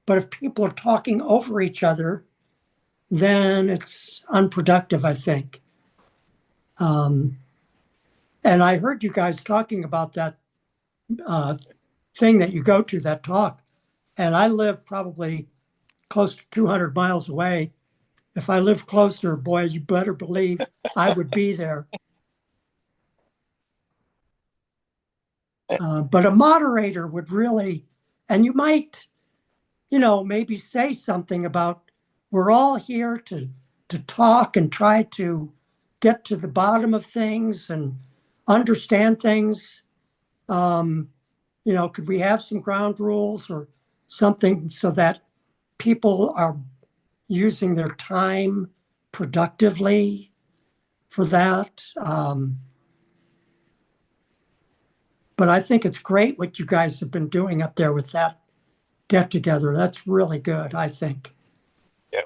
But if people are talking over each other, then it's unproductive, I think. And I heard you guys talking about that thing that you go to, that talk. And I live probably close to 200 miles away. If I lived closer, boy, you better believe I would be there. But a moderator would really, and you might, maybe say something about we're all here to talk and try to get to the bottom of things and understand things. Could we have some ground rules or something so that people are using their time productively? for that. But I think it's great what you guys have been doing up there with that get together. That's really good, I think. Yeah,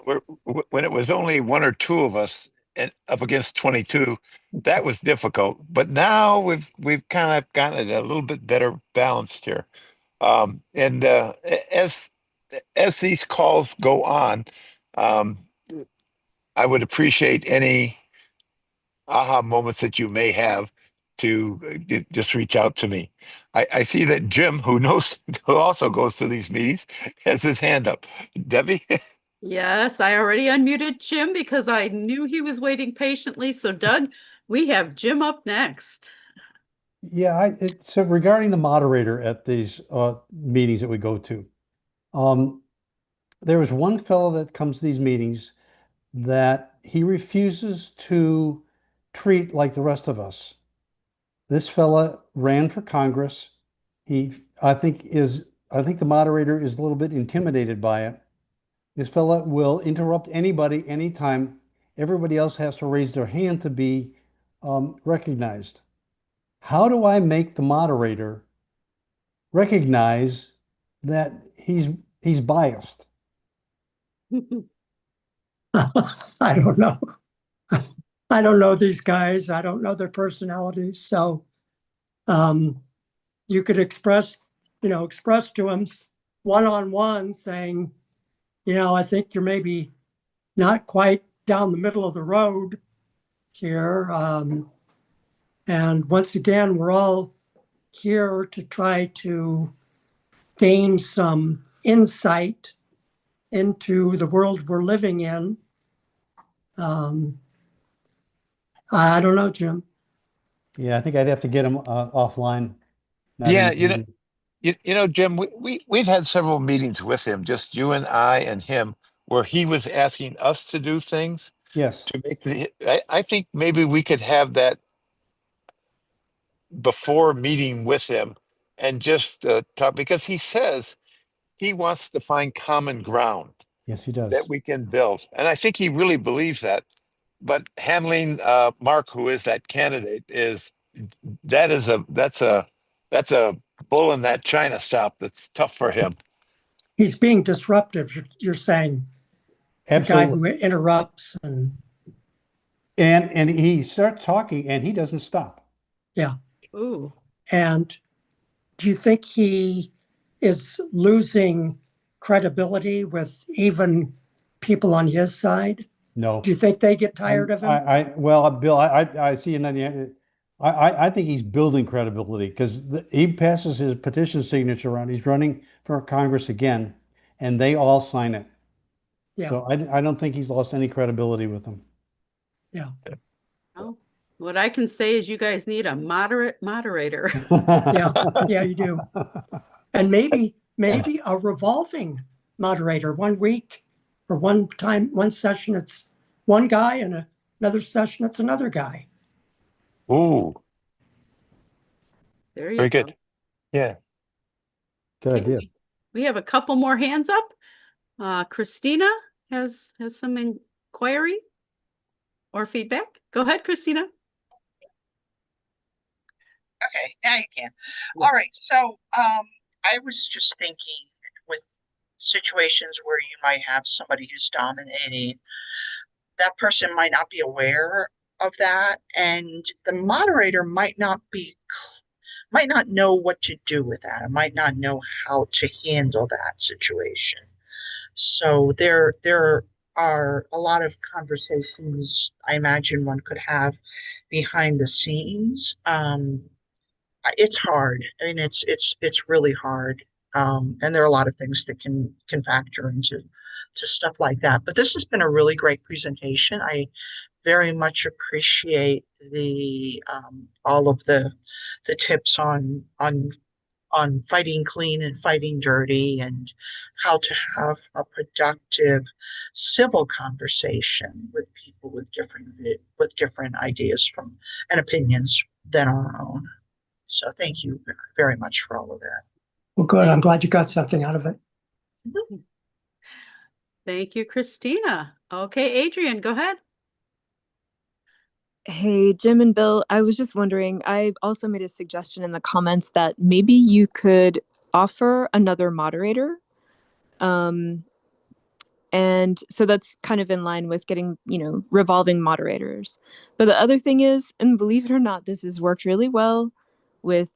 when it was only one or two of us and up against 22, that was difficult. But now we've kind of gotten it a little bit better balanced here. And as these calls go on, um, I would appreciate any aha moments that you may have to just reach out to me. I see that Jim, who knows, who also goes to these meetings, has his hand up. Debbie? Yes, I already unmuted Jim because I knew he was waiting patiently. So Doug, we have Jim up next. Yeah, so regarding the moderator at these meetings that we go to, there is one fellow that comes to these meetings that he refuses to treat like the rest of us. This fella ran for Congress. I think the moderator is a little bit intimidated by it. This fella will interrupt anybody anytime. Everybody else has to raise their hand to be recognized. How do I make the moderator recognize that he's biased? I don't know. I don't know these guys. I don't know their personalities. So you could express to them one-on-one saying, I think you're maybe not quite down the middle of the road here. And once again, we're all here to try to gain some insight into the world we're living in. I don't know, Jim. Yeah, I think I'd have to get him offline. Yeah, Jim, we've had several meetings with him, just you and I and him, where he was asking us to do things Yes. to make I think maybe we could have that before meeting with him and just talk, because he says he wants to find common ground Yes, he does. that we can build. And I think he really believes that. But handling Mark, who is that candidate, that's a bull in that china shop that's tough for him. He's being disruptive, you're saying. Absolutely. The guy who interrupts and he starts talking and he doesn't stop. Yeah. Ooh. And do you think he is losing credibility with even people on his side? No. Do you think they get tired of him? Well, Bill, I see, and I think he's building credibility because he passes his petition signature around. He's running for Congress again, and they all sign it. Yeah. So I don't think he's lost any credibility with them. Yeah. Oh, what I can say is you guys need a moderate moderator. Yeah, you do. And maybe a revolving moderator. 1 week or one session it's one guy, and another session it's another guy. Ooh, There you very go. good. Yeah. Good Okay, idea. we have a couple more hands up. Christina has some inquiry or feedback. Go ahead, Christina. Okay, now you can. All right, so I was just thinking with situations where you might have somebody who's dominating, that person might not be aware of that, and the moderator might not know what to do with that. It might not know how to handle that situation. So there are a lot of conversations I imagine one could have behind the scenes. It's hard. I mean, it's really hard. And there are a lot of things that can factor into stuff like that. But this has been a really great presentation. I very much appreciate the all of the tips on fighting clean and fighting dirty, and how to have a productive civil conversation with people with different ideas from and opinions than our own. So thank you very much for all of that. Well, good. I'm glad you got something out of it. Thank you, Christina. Okay, Adrian, go ahead. Hey, Jim and Bill, I was just wondering, I also made a suggestion in the comments that maybe you could offer another moderator. And so that's kind of in line with getting, revolving moderators. But the other thing is, and believe it or not, this has worked really well with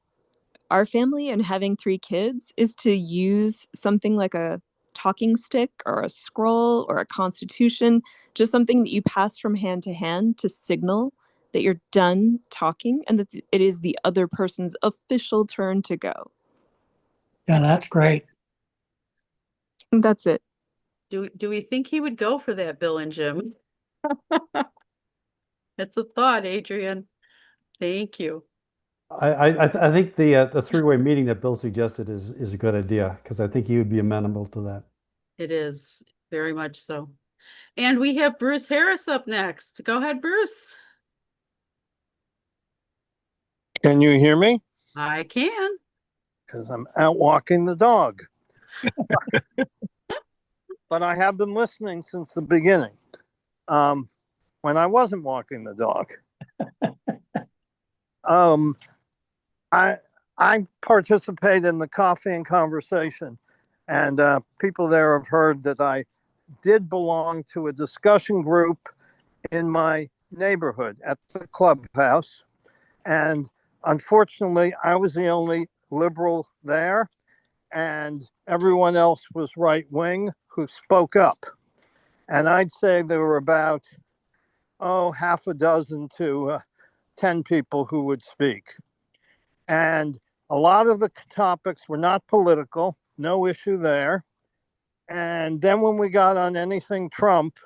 our family and having 3 kids, is to use something like a talking stick or a scroll or a constitution, just something that you pass from hand to hand to signal that you're done talking and that it is the other person's official turn to go. Yeah, that's great. And that's it. Do we think he would go for that, Bill and Jim? It's a thought, Adrian. Thank you. I think the three-way meeting that Bill suggested is a good idea, because I think he would be amenable to that. It is very much so. And we have Bruce Harris up next. Go ahead, Bruce. Can you hear me? I can. Because I'm out walking the dog. But I have been listening since the beginning, when I wasn't walking the dog. I participate in the coffee and conversation, and people there have heard that I did belong to a discussion group in my neighborhood at the clubhouse. And unfortunately, I was the only liberal there, and everyone else was right wing who spoke up. And I'd say there were about, half a dozen to 10 people who would speak. And a lot of the topics were not political, no issue there. And then when we got on anything Trump,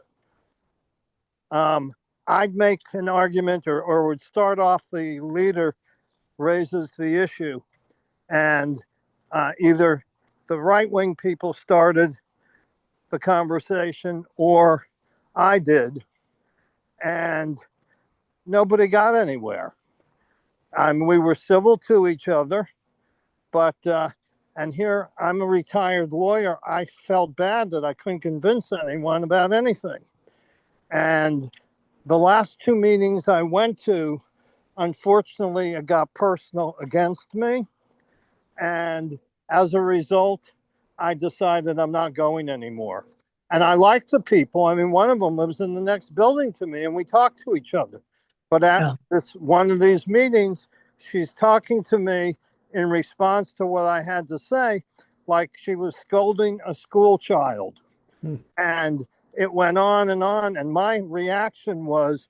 I'd make an argument or would start off, the leader raises the issue. And either the right-wing people started the conversation or I did. And nobody got anywhere. I mean, we were civil to each other, but, and here I'm a retired lawyer. I felt bad that I couldn't convince anyone about anything. And the last 2 meetings I went to, unfortunately, it got personal against me. And as a result, I decided I'm not going anymore. And I like the people. I mean, one of them lives in the next building to me and we talk to each other. But at this one of these meetings, she's talking to me in response to what I had to say, like she was scolding a school child. And it went on. And my reaction was,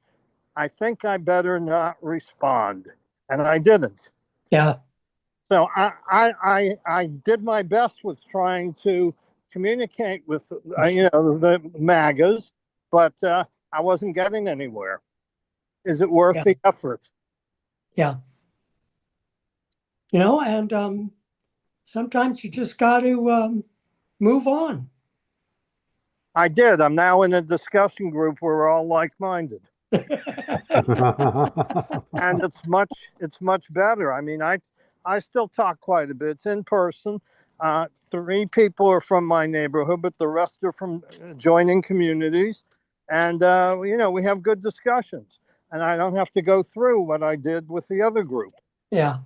I think I better not respond. And I didn't. Yeah. So I did my best with trying to communicate with, the MAGAs, but I wasn't getting anywhere. Is it worth the effort? Yeah. And sometimes you just got to move on. I did. I'm now in a discussion group where we're all like-minded. And it's much better. I mean, I still talk quite a bit. It's in person. 3 people are from my neighborhood, but the rest are from adjoining communities. And, we have good discussions. And I don't have to go through what I did with the other group. Yeah.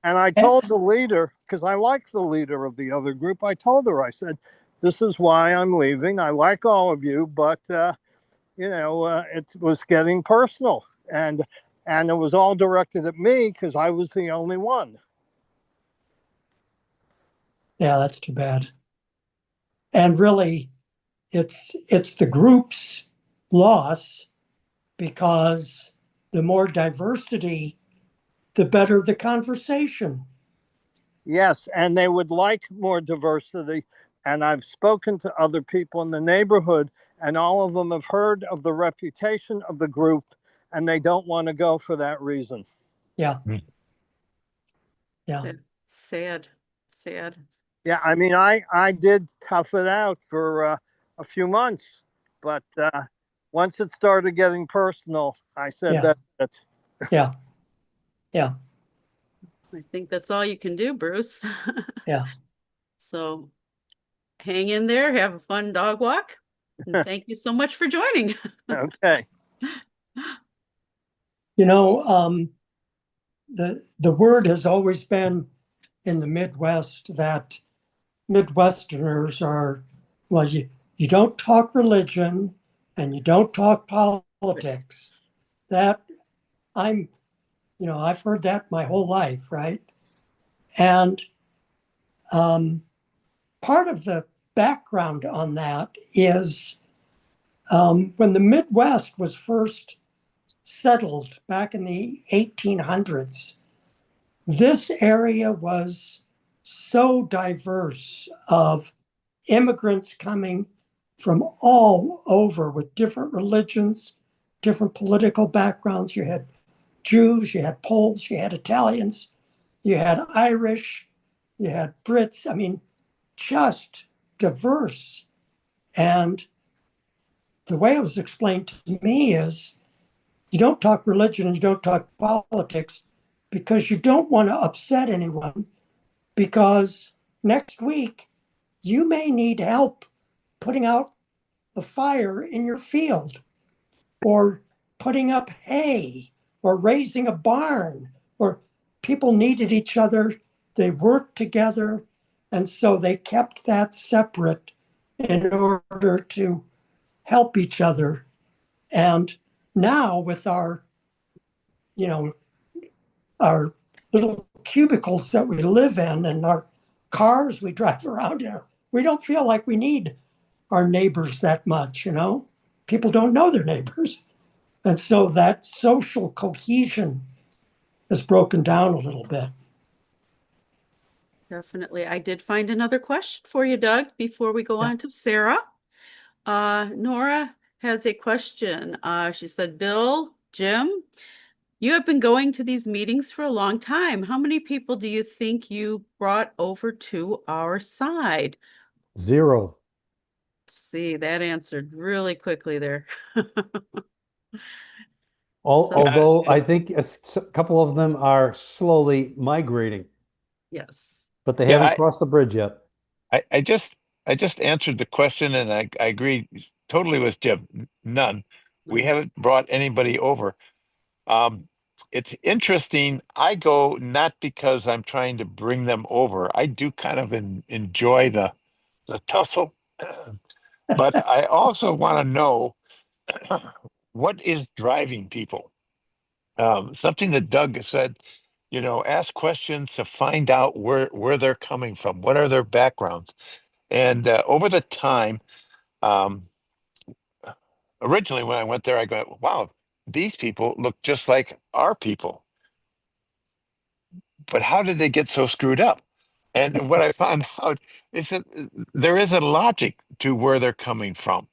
And I told the leader, because I like the leader of the other group, I told her, I said, this is why I'm leaving. I like all of you, but, it was getting personal. And it was all directed at me because I was the only one. Yeah, that's too bad. And really, it's the group's loss, because the more diversity, the better the conversation. Yes, and they would like more diversity. And I've spoken to other people in the neighborhood, and all of them have heard of the reputation of the group, and they don't want to go for that reason. Yeah. Yeah. Sad. Yeah, I mean, I did tough it out for a few months, but once it started getting personal, I said that's it. Yeah. Yeah. I think that's all you can do, Bruce. Yeah. So hang in there, have a fun dog walk, and thank you so much for joining. Okay. You know, the word has always been in the Midwest that Midwesterners are, well, you don't talk religion and you don't talk politics. That I'm, I've heard that my whole life, right? And part of the background on that is when the Midwest was first settled back in the 1800s, this area was so diverse of immigrants coming from all over with different religions, different political backgrounds. You had Jews, you had Poles, you had Italians, you had Irish, you had Brits. I mean, just diverse. And the way it was explained to me is you don't talk religion and you don't talk politics because you don't want to upset anyone, because next week you may need help putting out the fire in your field, or putting up hay, or raising a barn, or people needed each other. They worked together. And so they kept that separate in order to help each other. And now with our, our little cubicles that we live in and our cars we drive around in, we don't feel like we need our neighbors that much, People don't know their neighbors. And so that social cohesion has broken down a little bit. Definitely. I did find another question for you, Doug, before we go on to Sarah. Nora has a question. She said, Bill, Jim, you have been going to these meetings for a long time. How many people do you think you brought over to our side? 0. See, that answered really quickly there. Although I think a couple of them are slowly migrating, Yes. but they Yeah, haven't crossed the bridge yet. I just answered the question, and I agree totally with Jim. None. We haven't brought anybody over. It's interesting. I go not because I'm trying to bring them over. I do kind of enjoy the tussle, but I also want to know what is driving people. Something that Doug said, ask questions to find out where they're coming from, what are their backgrounds. And over the time, originally when I went there, I go, wow, these people look just like our people. But how did they get so screwed up? And what I found out is that there is a logic to where they're coming from.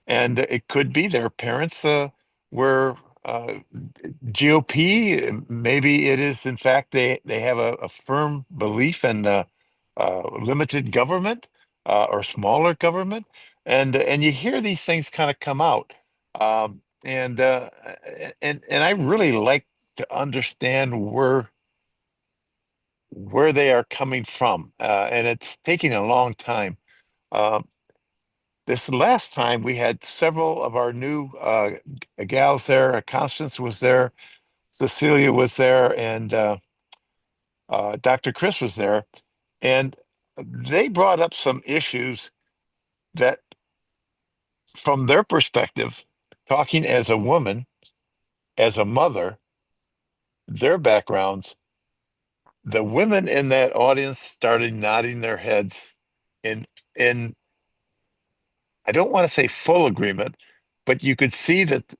And it could be their parents were GOP. Maybe it is, in fact, they have a firm belief in limited government or smaller government, and you hear these things kind of come out, and I really like to understand where they are coming from, and it's taking a long time. Um, this last time we had several of our new gals there. Constance was there, Cecilia was there, and Dr. Chris was there, and they brought up some issues that, from their perspective, talking as a woman, as a mother, their backgrounds, the women in that audience started nodding their heads in I don't want to say full agreement, but you could see that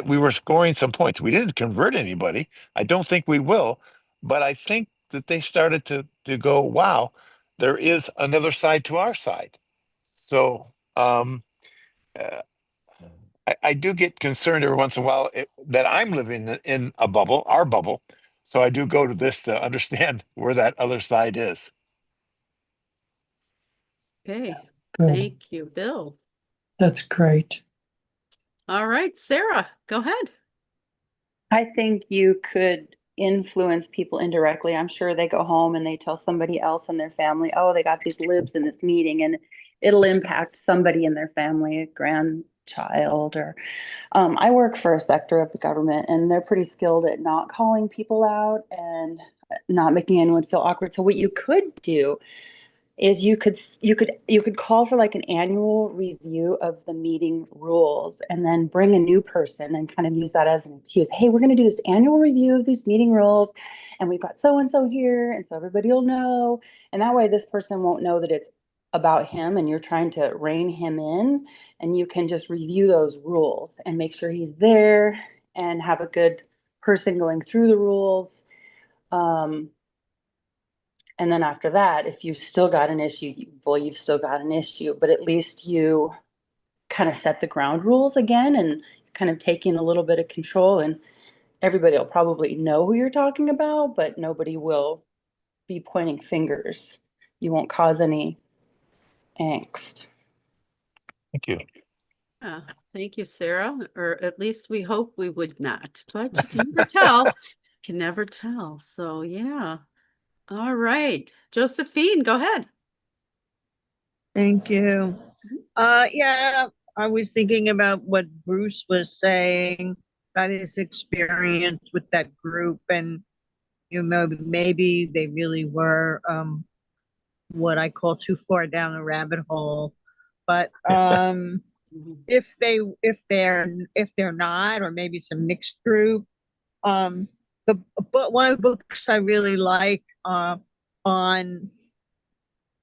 we were scoring some points. We didn't convert anybody. I don't think we will, but I think that they started to go, wow, there is another side to our side. So uh, I do get concerned every once in a while that I'm living in a bubble, our bubble. So I do go to this to understand where that other side is. Okay. Good. Thank you, Bill. That's great. All right, Sarah, go ahead. I think you could influence people indirectly. I'm sure they go home and they tell somebody else in their family, oh, they got these libs in this meeting, and it'll impact somebody in their family, a child, or I work for a sector of the government, and they're pretty skilled at not calling people out and not making anyone feel awkward. So what you could do is you could call for like an annual review of the meeting rules, and then bring a new person and kind of use that as an excuse. Hey, we're going to do this annual review of these meeting rules, and we've got so and so here, and so everybody will know. And that way this person won't know that it's about him and you're trying to rein him in, and you can just review those rules and make sure he's there and have a good person going through the rules. And then after that, if you've still got an issue, well, you've still got an issue, but at least you kind of set the ground rules again and kind of taking a little bit of control, and everybody will probably know who you're talking about, but nobody will be pointing fingers. You won't cause any angst. Thank you. Thank you, Sarah. Or at least we hope we would not, but you can never tell. Can never tell. So yeah. All right. Josephine, go ahead. Thank you. Yeah, I was thinking about what Bruce was saying about his experience with that group, and maybe they really were what I call too far down the rabbit hole. But if they're not, or maybe it's a mixed group, but one of the books I really like on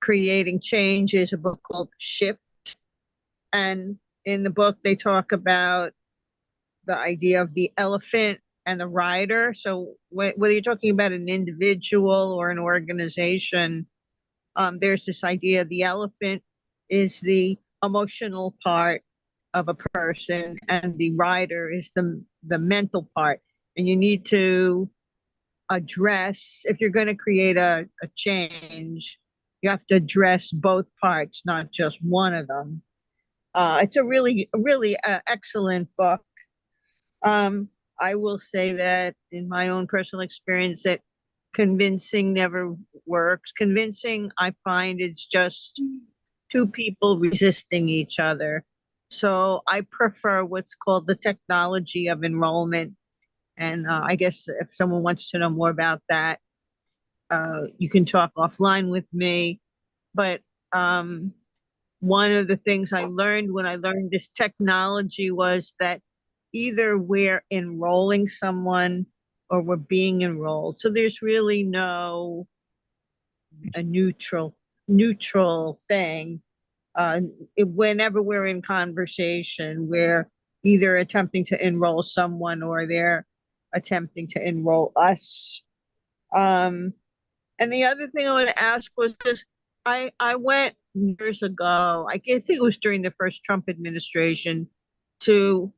creating change is a book called Shift. And in the book, they talk about the idea of the elephant and the rider. So whether you're talking about an individual or an organization, there's this idea the elephant is the emotional part of a person, and the rider is the mental part. And you need to address, if you're going to create a change, you have to address both parts, not just one of them. It's a really excellent book. I will say that in my own personal experience, that convincing never works. Convincing, I find, it's just two people resisting each other. So I prefer what's called the technology of enrollment. And I guess if someone wants to know more about that, you can talk offline with me. But one of the things I learned when I learned this technology was that either we're enrolling someone or we're being enrolled. So there's really no a neutral thing. Whenever we're in conversation, we're either attempting to enroll someone or they're attempting to enroll us. And the other thing I want to ask was this: I went years ago, I think it was during the first Trump administration, to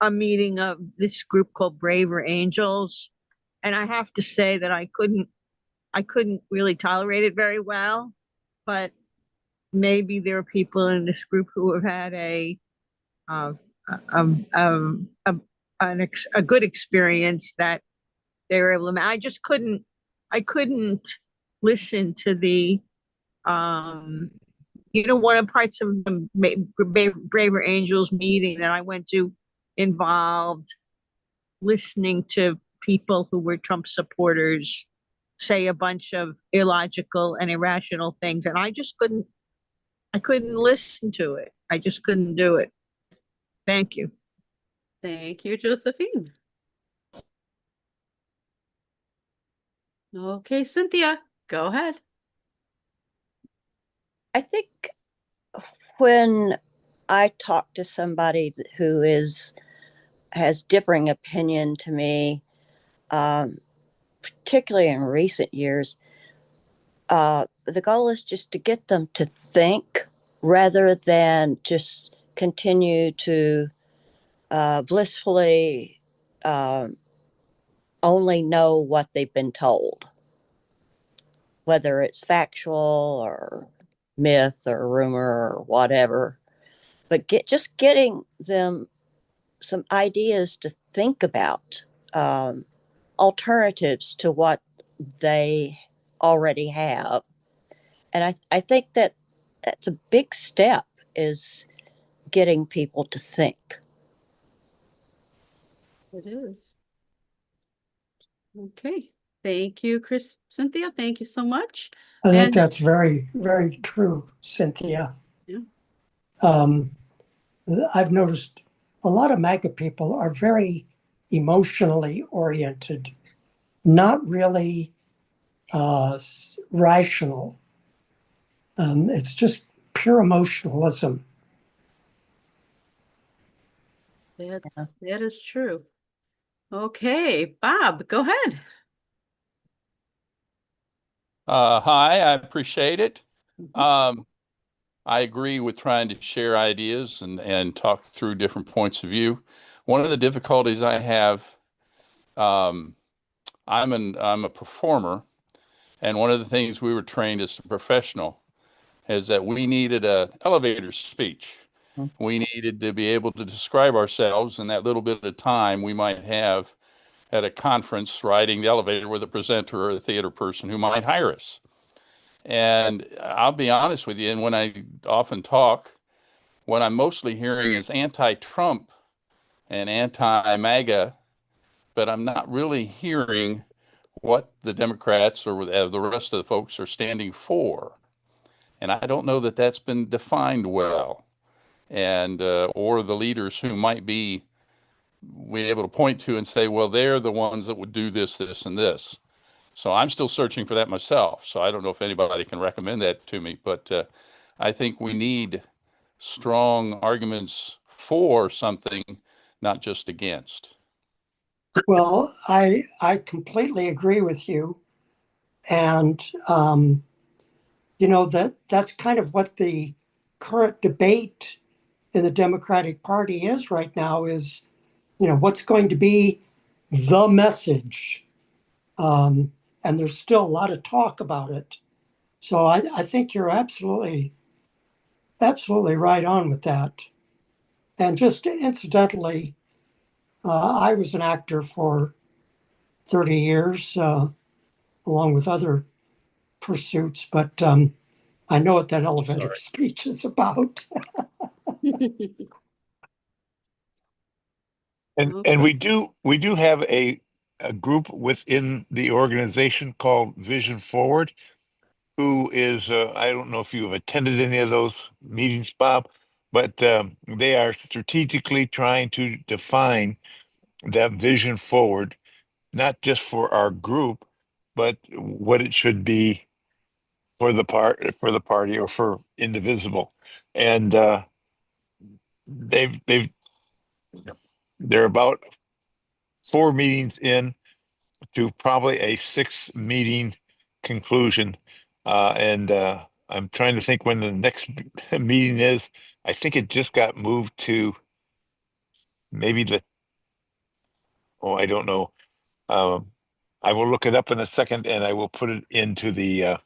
a meeting of this group called Braver Angels. And I have to say that I couldn't really tolerate it very well, but maybe there are people in this group who have had a good experience that they were able to. I couldn't listen to the one of the parts of the Braver Angels meeting that I went to involved listening to people who were Trump supporters say a bunch of illogical and irrational things, and I couldn't listen to it. I just couldn't do it. Thank you. Thank you, Josephine. Okay, Cynthia, go ahead. I think when I talk to somebody who has differing opinion to me, particularly in recent years, the goal is just to get them to think rather than just continue to blissfully only know what they've been told, whether it's factual or myth or rumor or whatever. But just getting them some ideas to think about, alternatives to what they already have. And I think that that's a big step, is getting people to think. It is. Okay. Thank you, Cynthia. Thank you so much. I think And that's very, very true, Cynthia. yeah. Um, I've noticed a lot of MAGA people are very emotionally oriented, not really rational. It's just pure emotionalism. That is true. Okay, Bob, go ahead. Hi, I appreciate it. I agree with trying to share ideas and talk through different points of view. One of the difficulties I have, I'm a performer, and one of the things we were trained as a professional is that we needed an elevator speech. We needed to be able to describe ourselves in that little bit of time we might have at a conference riding the elevator with a presenter or a theater person who might hire us. And I'll be honest with you, and when I often talk, what I'm mostly hearing is anti-Trump and anti-MAGA, but I'm not really hearing what the Democrats or the rest of the folks are standing for. And I don't know that that's been defined well, and or the leaders who might be able to point to and say, well, they're the ones that would do this, this, and this. So I'm still searching for that myself. So I don't know if anybody can recommend that to me, but I think we need strong arguments for something, not just against. Well, I completely agree with you. And, that's kind of what the current debate in the Democratic Party is right now is, what's going to be the message? And there's still a lot of talk about it. So I think you're absolutely right on with that. And just incidentally, I was an actor for 30 years, along with other pursuits, but I know what that elevator speech is about. And we do have a group within the organization called Vision Forward, who is I don't know if you have attended any of those meetings, Bob, but they are strategically trying to define that vision forward, not just for our group, but what it should be for the party or for Indivisible. And they've they're about 4 meetings in to probably a 6 meeting conclusion. And I'm trying to think when the next meeting is. I think it just got moved to maybe I don't know. I will look it up in a second and I will put it into the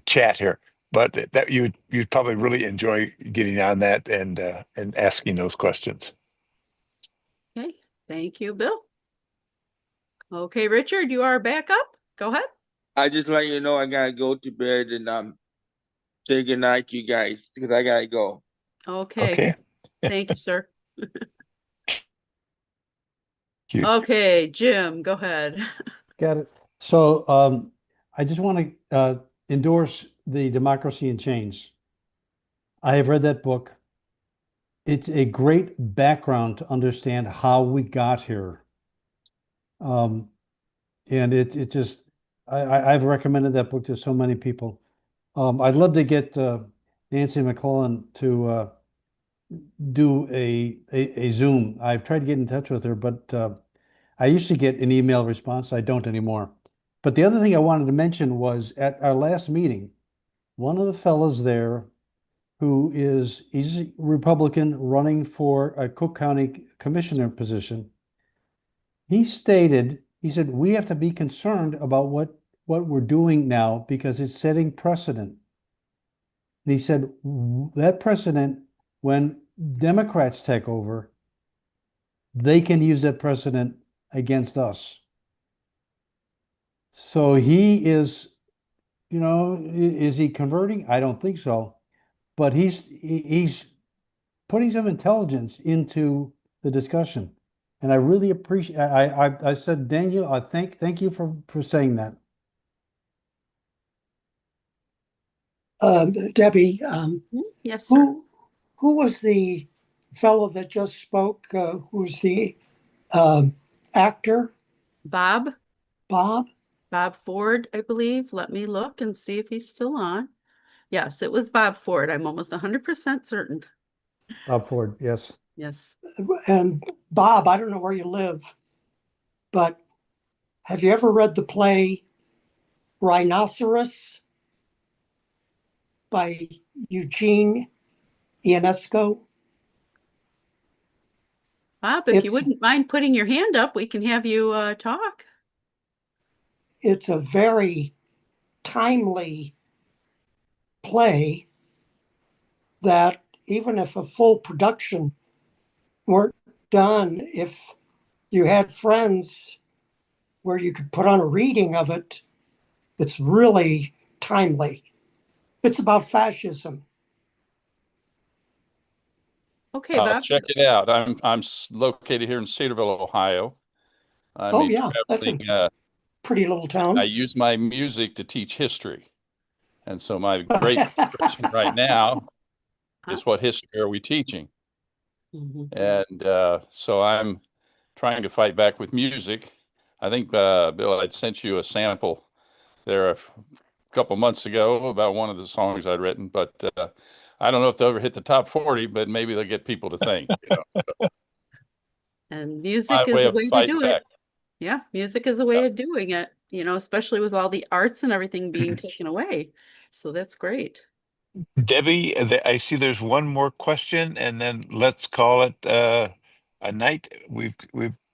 chat here. But that you'd probably really enjoy getting on that and asking those questions. Okay, thank you, Bill. Okay, Richard, you are back up. Go ahead. I just let you know I gotta go to bed and say goodnight to you guys because I gotta go. Okay. Thank you, sir. You. Okay, Jim, go ahead. Got it. So I just want to endorse the Democracy in Chains. I have read that book. It's a great background to understand how we got here. And it just, I've recommended that book to so many people. I'd love to get Nancy McClellan to do a Zoom. I've tried to get in touch with her, but I used to get an email response. I don't anymore. But the other thing I wanted to mention was at our last meeting, one of the fellows there he's a Republican running for a Cook County commissioner position. He said, we have to be concerned about what we're doing now because it's setting precedent. And he said, that precedent, when Democrats take over, they can use that precedent against us. So he is, is he converting? I don't think so. but he's putting some intelligence into the discussion. And I really appreciate, I said, Daniel, thank you for saying that. Debbie, Yes, sir. who was the fellow that just spoke? Who's the actor? Bob Bob? Ford, I believe. Let me look and see if he's still on. Yes, it was Bob Ford. I'm almost 100% certain. Bob Ford, yes. Yes. And Bob, I don't know where you live, but have you ever read the play Rhinoceros by Eugene Ionesco? Bob, if you wouldn't mind putting your hand up, we can have you talk. It's a very timely play that even if a full production weren't done, if you had friends where you could put on a reading of it, it's really timely. It's about fascism. Okay, I'll Bob. check it out. I'm located here in Cedarville, Ohio. I'm Oh a yeah, that's a traveling. pretty little town. I use my music to teach history, and so my great frustration right now is what history are we teaching? And so I'm trying to fight back with music. I think Bill, I'd sent you a sample there a couple months ago about one of the songs I'd written, but I don't know if they'll ever hit the top 40, but maybe they'll get people to think, you know. So, And music my is way a of way to fighting do back. it. Yeah, music is a way of doing it, you know, especially with all the arts and everything being taken away. So that's great. Debbie, I see there's one more question, and then let's call it a night. We've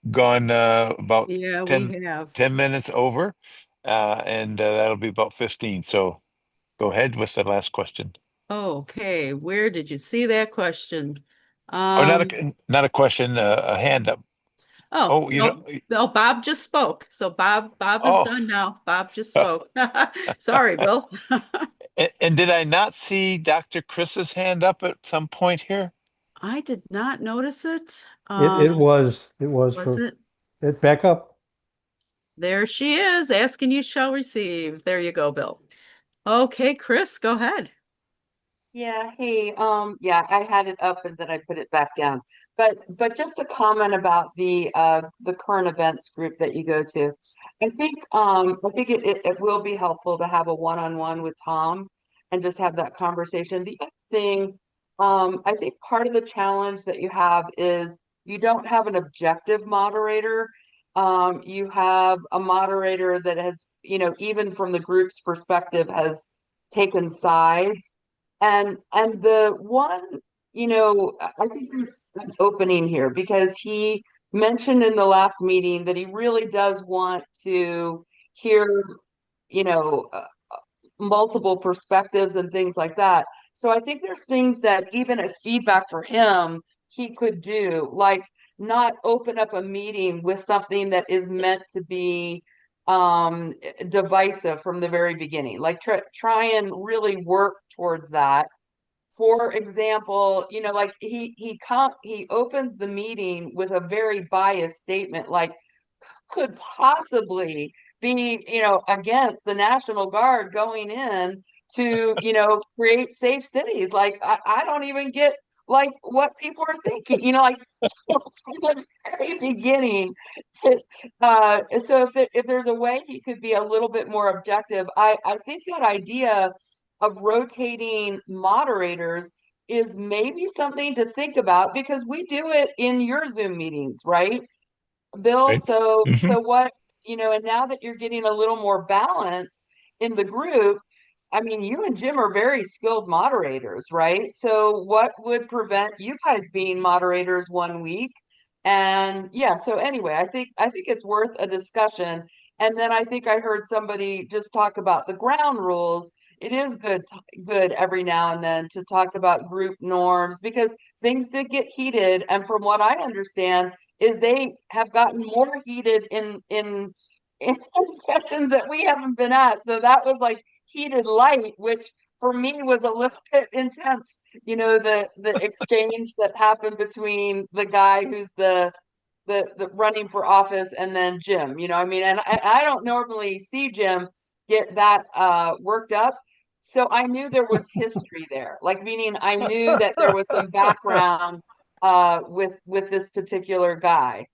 gone about Yeah, 10, we have. 10 minutes over, and that'll be about 15. So go ahead with the last question. Okay, where did you see that question? Oh, not a question, a hand up. Oh, Oh, no, Bob just spoke. So Bob is oh, done now. Bob just spoke. Sorry, Bill. and did I not see Dr. Chris's hand up at some point here? I did not notice it. It was Was it? back up. There she is, asking you shall receive. There you go, Bill. Okay, Chris, go ahead. Yeah, hey, yeah, I had it up and then I put it back down. But just a comment about the current events group that you go to. I think it will be helpful to have a one-on-one with Tom and just have that conversation. The other thing, I think part of the challenge that you have is you don't have an objective moderator. You have a moderator that has, you know, even from the group's perspective, has taken sides. And the one, you know, I think there's an opening here because he mentioned in the last meeting that he really does want to hear, you know, multiple perspectives and things like that. So I think there's things that even as feedback for him, he could do, like not open up a meeting with something that is meant to be divisive from the very beginning. Like try and really work towards that. For example, you know, like he opens the meeting with a very biased statement, like could possibly be, you know, against the National Guard going in to, you know, create safe cities. Like I don't even get like what people are thinking, you know, like from the very beginning. So if there's a way he could be a little bit more objective, I think that idea of rotating moderators is maybe something to think about because we do it in your Zoom meetings, right, Bill? Right. So what, you know, and now that you're getting a little more balance in the group, I mean, you and Jim are very skilled moderators, right? So what would prevent you guys being moderators one week? And yeah, so anyway, I think it's worth a discussion. And then I think I heard somebody just talk about the ground rules. It is good every now and then to talk about group norms because things did get heated. And from what I understand, is they have gotten more heated in sessions that we haven't been at. So that was like heated light, which for me was a little bit intense. You know, the exchange that happened between the guy who's the running for office and then Jim. You know, I mean, and I don't normally see Jim get that worked up. So I knew there was history there, like meaning I knew that there was some background with this particular guy.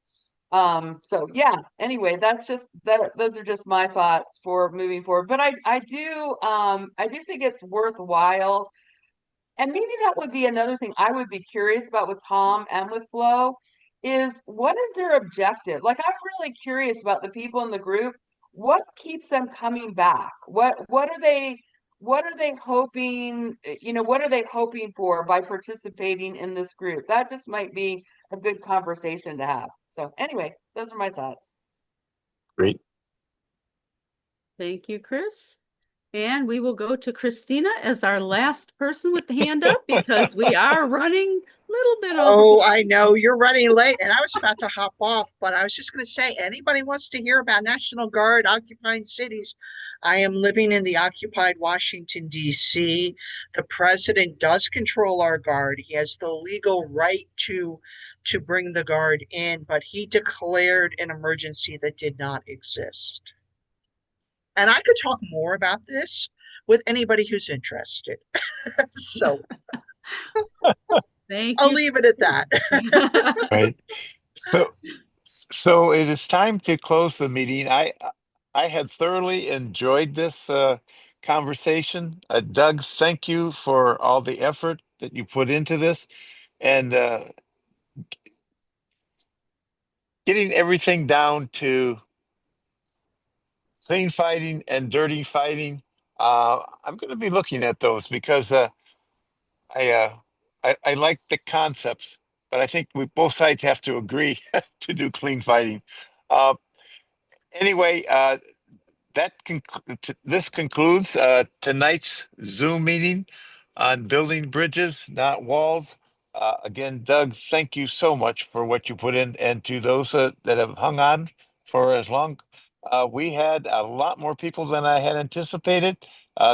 So yeah, anyway, that's just that those are just my thoughts for moving forward. But I do think it's worthwhile. And maybe that would be another thing I would be curious about with Tom and with Flo is what is their objective? Like I'm really curious about the people in the group. What keeps them coming back? What are they hoping, you know, what are they hoping for by participating in this group? That just might be a good conversation to have. So anyway, those are my thoughts. Great. Thank you, Chris. And we will go to Christina as our last person with the hand up because we are running a little bit over. Oh, I know you're running late, and I was about to hop off, but I was just going to say, anybody wants to hear about National Guard occupying cities? I am living in the occupied Washington, D.C. The president does control our guard. He has the legal right to bring the guard in, but he declared an emergency that did not exist. And I could talk more about this with anybody who's interested. So Thank I'll you. leave it at that. Right. So it is time to close the meeting. I had thoroughly enjoyed this conversation. Doug, thank you for all the effort that you put into this and getting everything down to clean fighting and dirty fighting. I'm going to be looking at those because I like the concepts, but I think we both sides have to agree to do clean fighting. Anyway, this concludes tonight's Zoom meeting on building bridges, not walls. Again, Doug, thank you so much for what you put in, and to those that have hung on for as long. We had a lot more people than I had anticipated.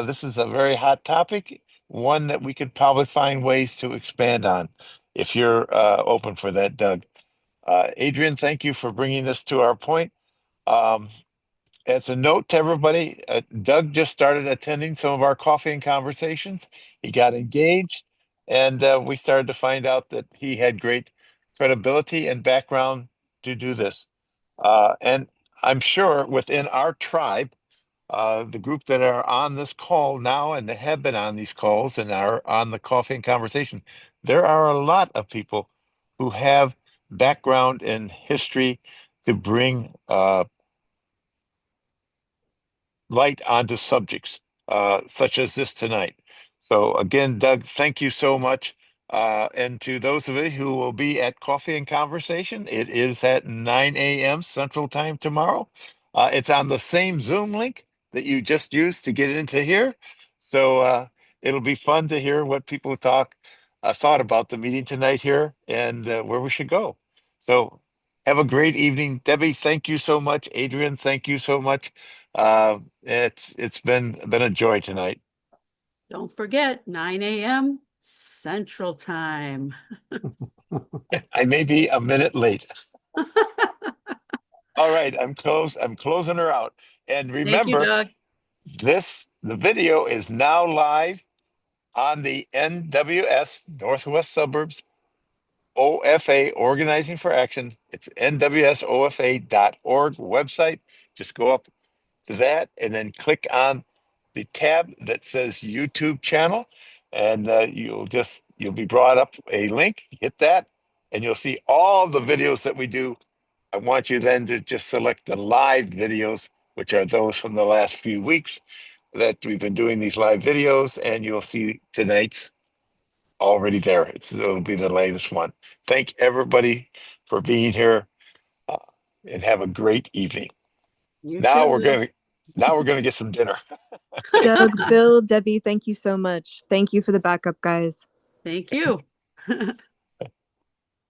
This is a very hot topic, one that we could probably find ways to expand on if you're open for that, Doug. Adrian, thank you for bringing this to our point. As a note to everybody, Doug just started attending some of our coffee and conversations. He got engaged, and we started to find out that he had great credibility and background to do this. And I'm sure within our tribe, the group that are on this call now and that have been on these calls and are on the coffee and conversation, there are a lot of people who have background and history to bring light onto subjects such as this tonight. So again, Doug, thank you so much. And to those of you who will be at Coffee and Conversation, it is at 9 a.m. Central Time tomorrow. It's on the same Zoom link that you just used to get into here. So it'll be fun to hear what people thought about the meeting tonight here and where we should go. So have a great evening. Debbie, thank you so much. Adrian, thank you so much. It's been a joy tonight. Don't forget 9 a.m. Central Time. I may be a minute late. All right, I'm closing her out. And Thank you, remember, Doug. the video is now live on the NWS Northwest Suburbs OFA Organizing for Action. It's NWSOFA.org website. Just go up to that and then click on the tab that says YouTube channel, and you'll be brought up a link. Hit that, and you'll see all the videos that we do. I want you then to just select the live videos, which are those from the last few weeks that we've been doing these live videos, and you'll see tonight's already there. It'll be the latest one. Thank everybody for being here, and have a great evening. Now we're gonna get some dinner. Doug, Bill, Debbie, thank you so much. Thank you for the backup, guys. Thank you.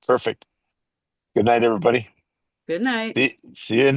Perfect. Good night, everybody. Good night. See you in the